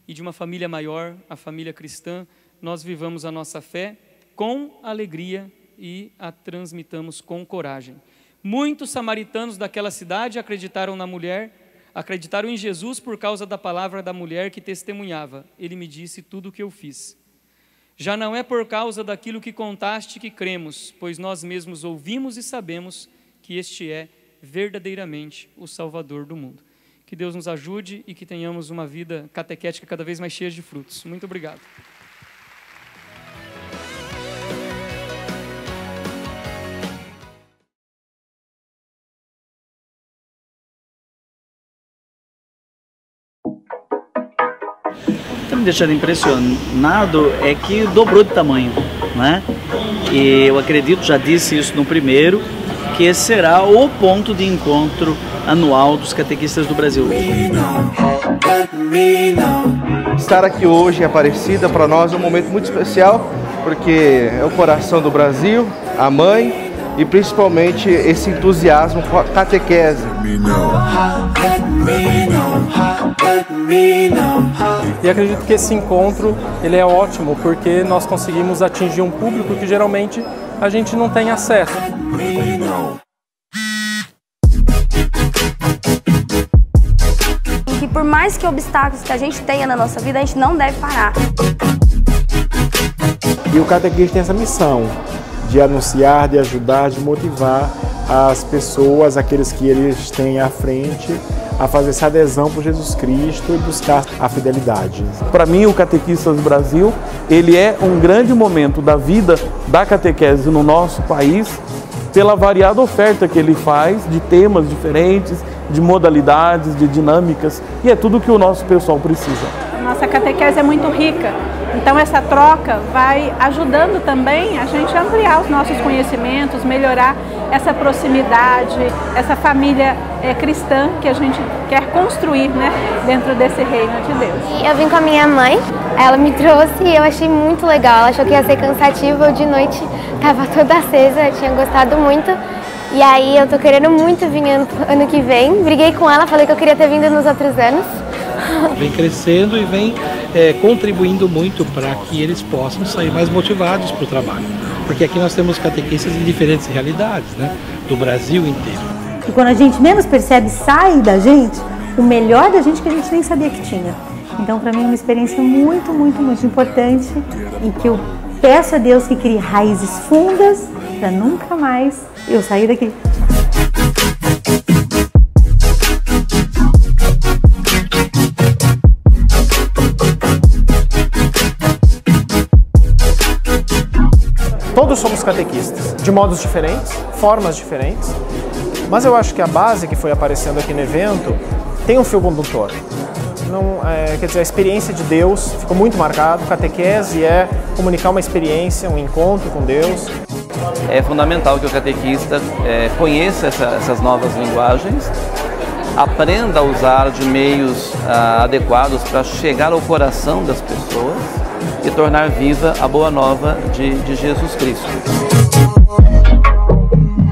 e de uma família maior, a família cristã, nós vivamos a nossa fé com alegria e a transmitamos com coragem. Muitos samaritanos daquela cidade acreditaram na mulher, acreditaram em Jesus por causa da palavra da mulher que testemunhava. Ele me disse tudo o que eu fiz. Já não é por causa daquilo que contaste que cremos, pois nós mesmos ouvimos e sabemos que este é verdadeiramente o Salvador do mundo. Que Deus nos ajude e que tenhamos uma vida catequética cada vez mais cheia de frutos. Muito obrigado. O que me deixando impressionado é que dobrou de tamanho, né? E eu acredito, já disse isso no primeiro, que esse será o ponto de encontro anual dos catequistas do Brasil. Estar aqui hoje em Aparecida para nós é um momento muito especial, porque é o coração do Brasil, a mãe e principalmente esse entusiasmo com a catequese. E acredito que esse encontro ele é ótimo porque nós conseguimos atingir um público que geralmente a gente não tem acesso. Que por mais que obstáculos que a gente tenha na nossa vida, a gente não deve parar. E o catequista tem essa missão de anunciar, de ajudar, de motivar as pessoas, aqueles que eles têm à frente, a fazer essa adesão por Jesus Cristo e buscar a fidelidade. Para mim, o Catequistas do Brasil, ele é um grande momento da vida da catequese no nosso país, pela variada oferta que ele faz de temas diferentes, de modalidades, de dinâmicas, e é tudo que o nosso pessoal precisa. Nossa catequese é muito rica, então essa troca vai ajudando também a gente a ampliar os nossos conhecimentos, melhorar essa proximidade, essa família cristã que a gente quer construir, né, dentro desse reino de Deus. Eu vim com a minha mãe, ela me trouxe e eu achei muito legal, ela achou que ia ser cansativo, eu de noite estava toda acesa, eu tinha gostado muito. E aí eu tô querendo muito vir ano que vem, briguei com ela, falei que eu queria ter vindo nos outros anos. Vem crescendo e vem contribuindo muito para que eles possam sair mais motivados para o trabalho. Porque aqui nós temos catequistas em diferentes realidades, né? Do Brasil inteiro. E quando a gente menos percebe, sai da gente o melhor da gente que a gente nem sabia que tinha. Então, para mim, é uma experiência muito, muito, muito importante em que eu peço a Deus que crie raízes fundas para nunca mais eu sair daqui. Todos somos catequistas, de modos diferentes, formas diferentes, mas eu acho que a base que foi aparecendo aqui no evento tem um fio condutor. Não, quer dizer, a experiência de Deus ficou muito marcada. Catequese é comunicar uma experiência, um encontro com Deus. É fundamental que o catequista conheça essas novas linguagens, aprenda a usar de meios adequados para chegar ao coração das pessoas e tornar viva a boa nova de Jesus Cristo.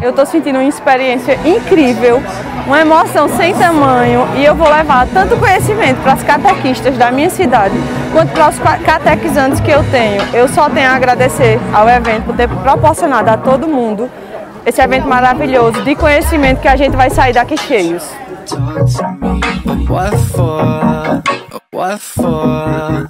Eu estou sentindo uma experiência incrível, uma emoção sem tamanho, e eu vou levar tanto conhecimento para as catequistas da minha cidade, quanto para os catequizantes que eu tenho. Eu só tenho a agradecer ao evento por ter proporcionado a todo mundo esse evento maravilhoso de conhecimento que a gente vai sair daqui cheios. What for?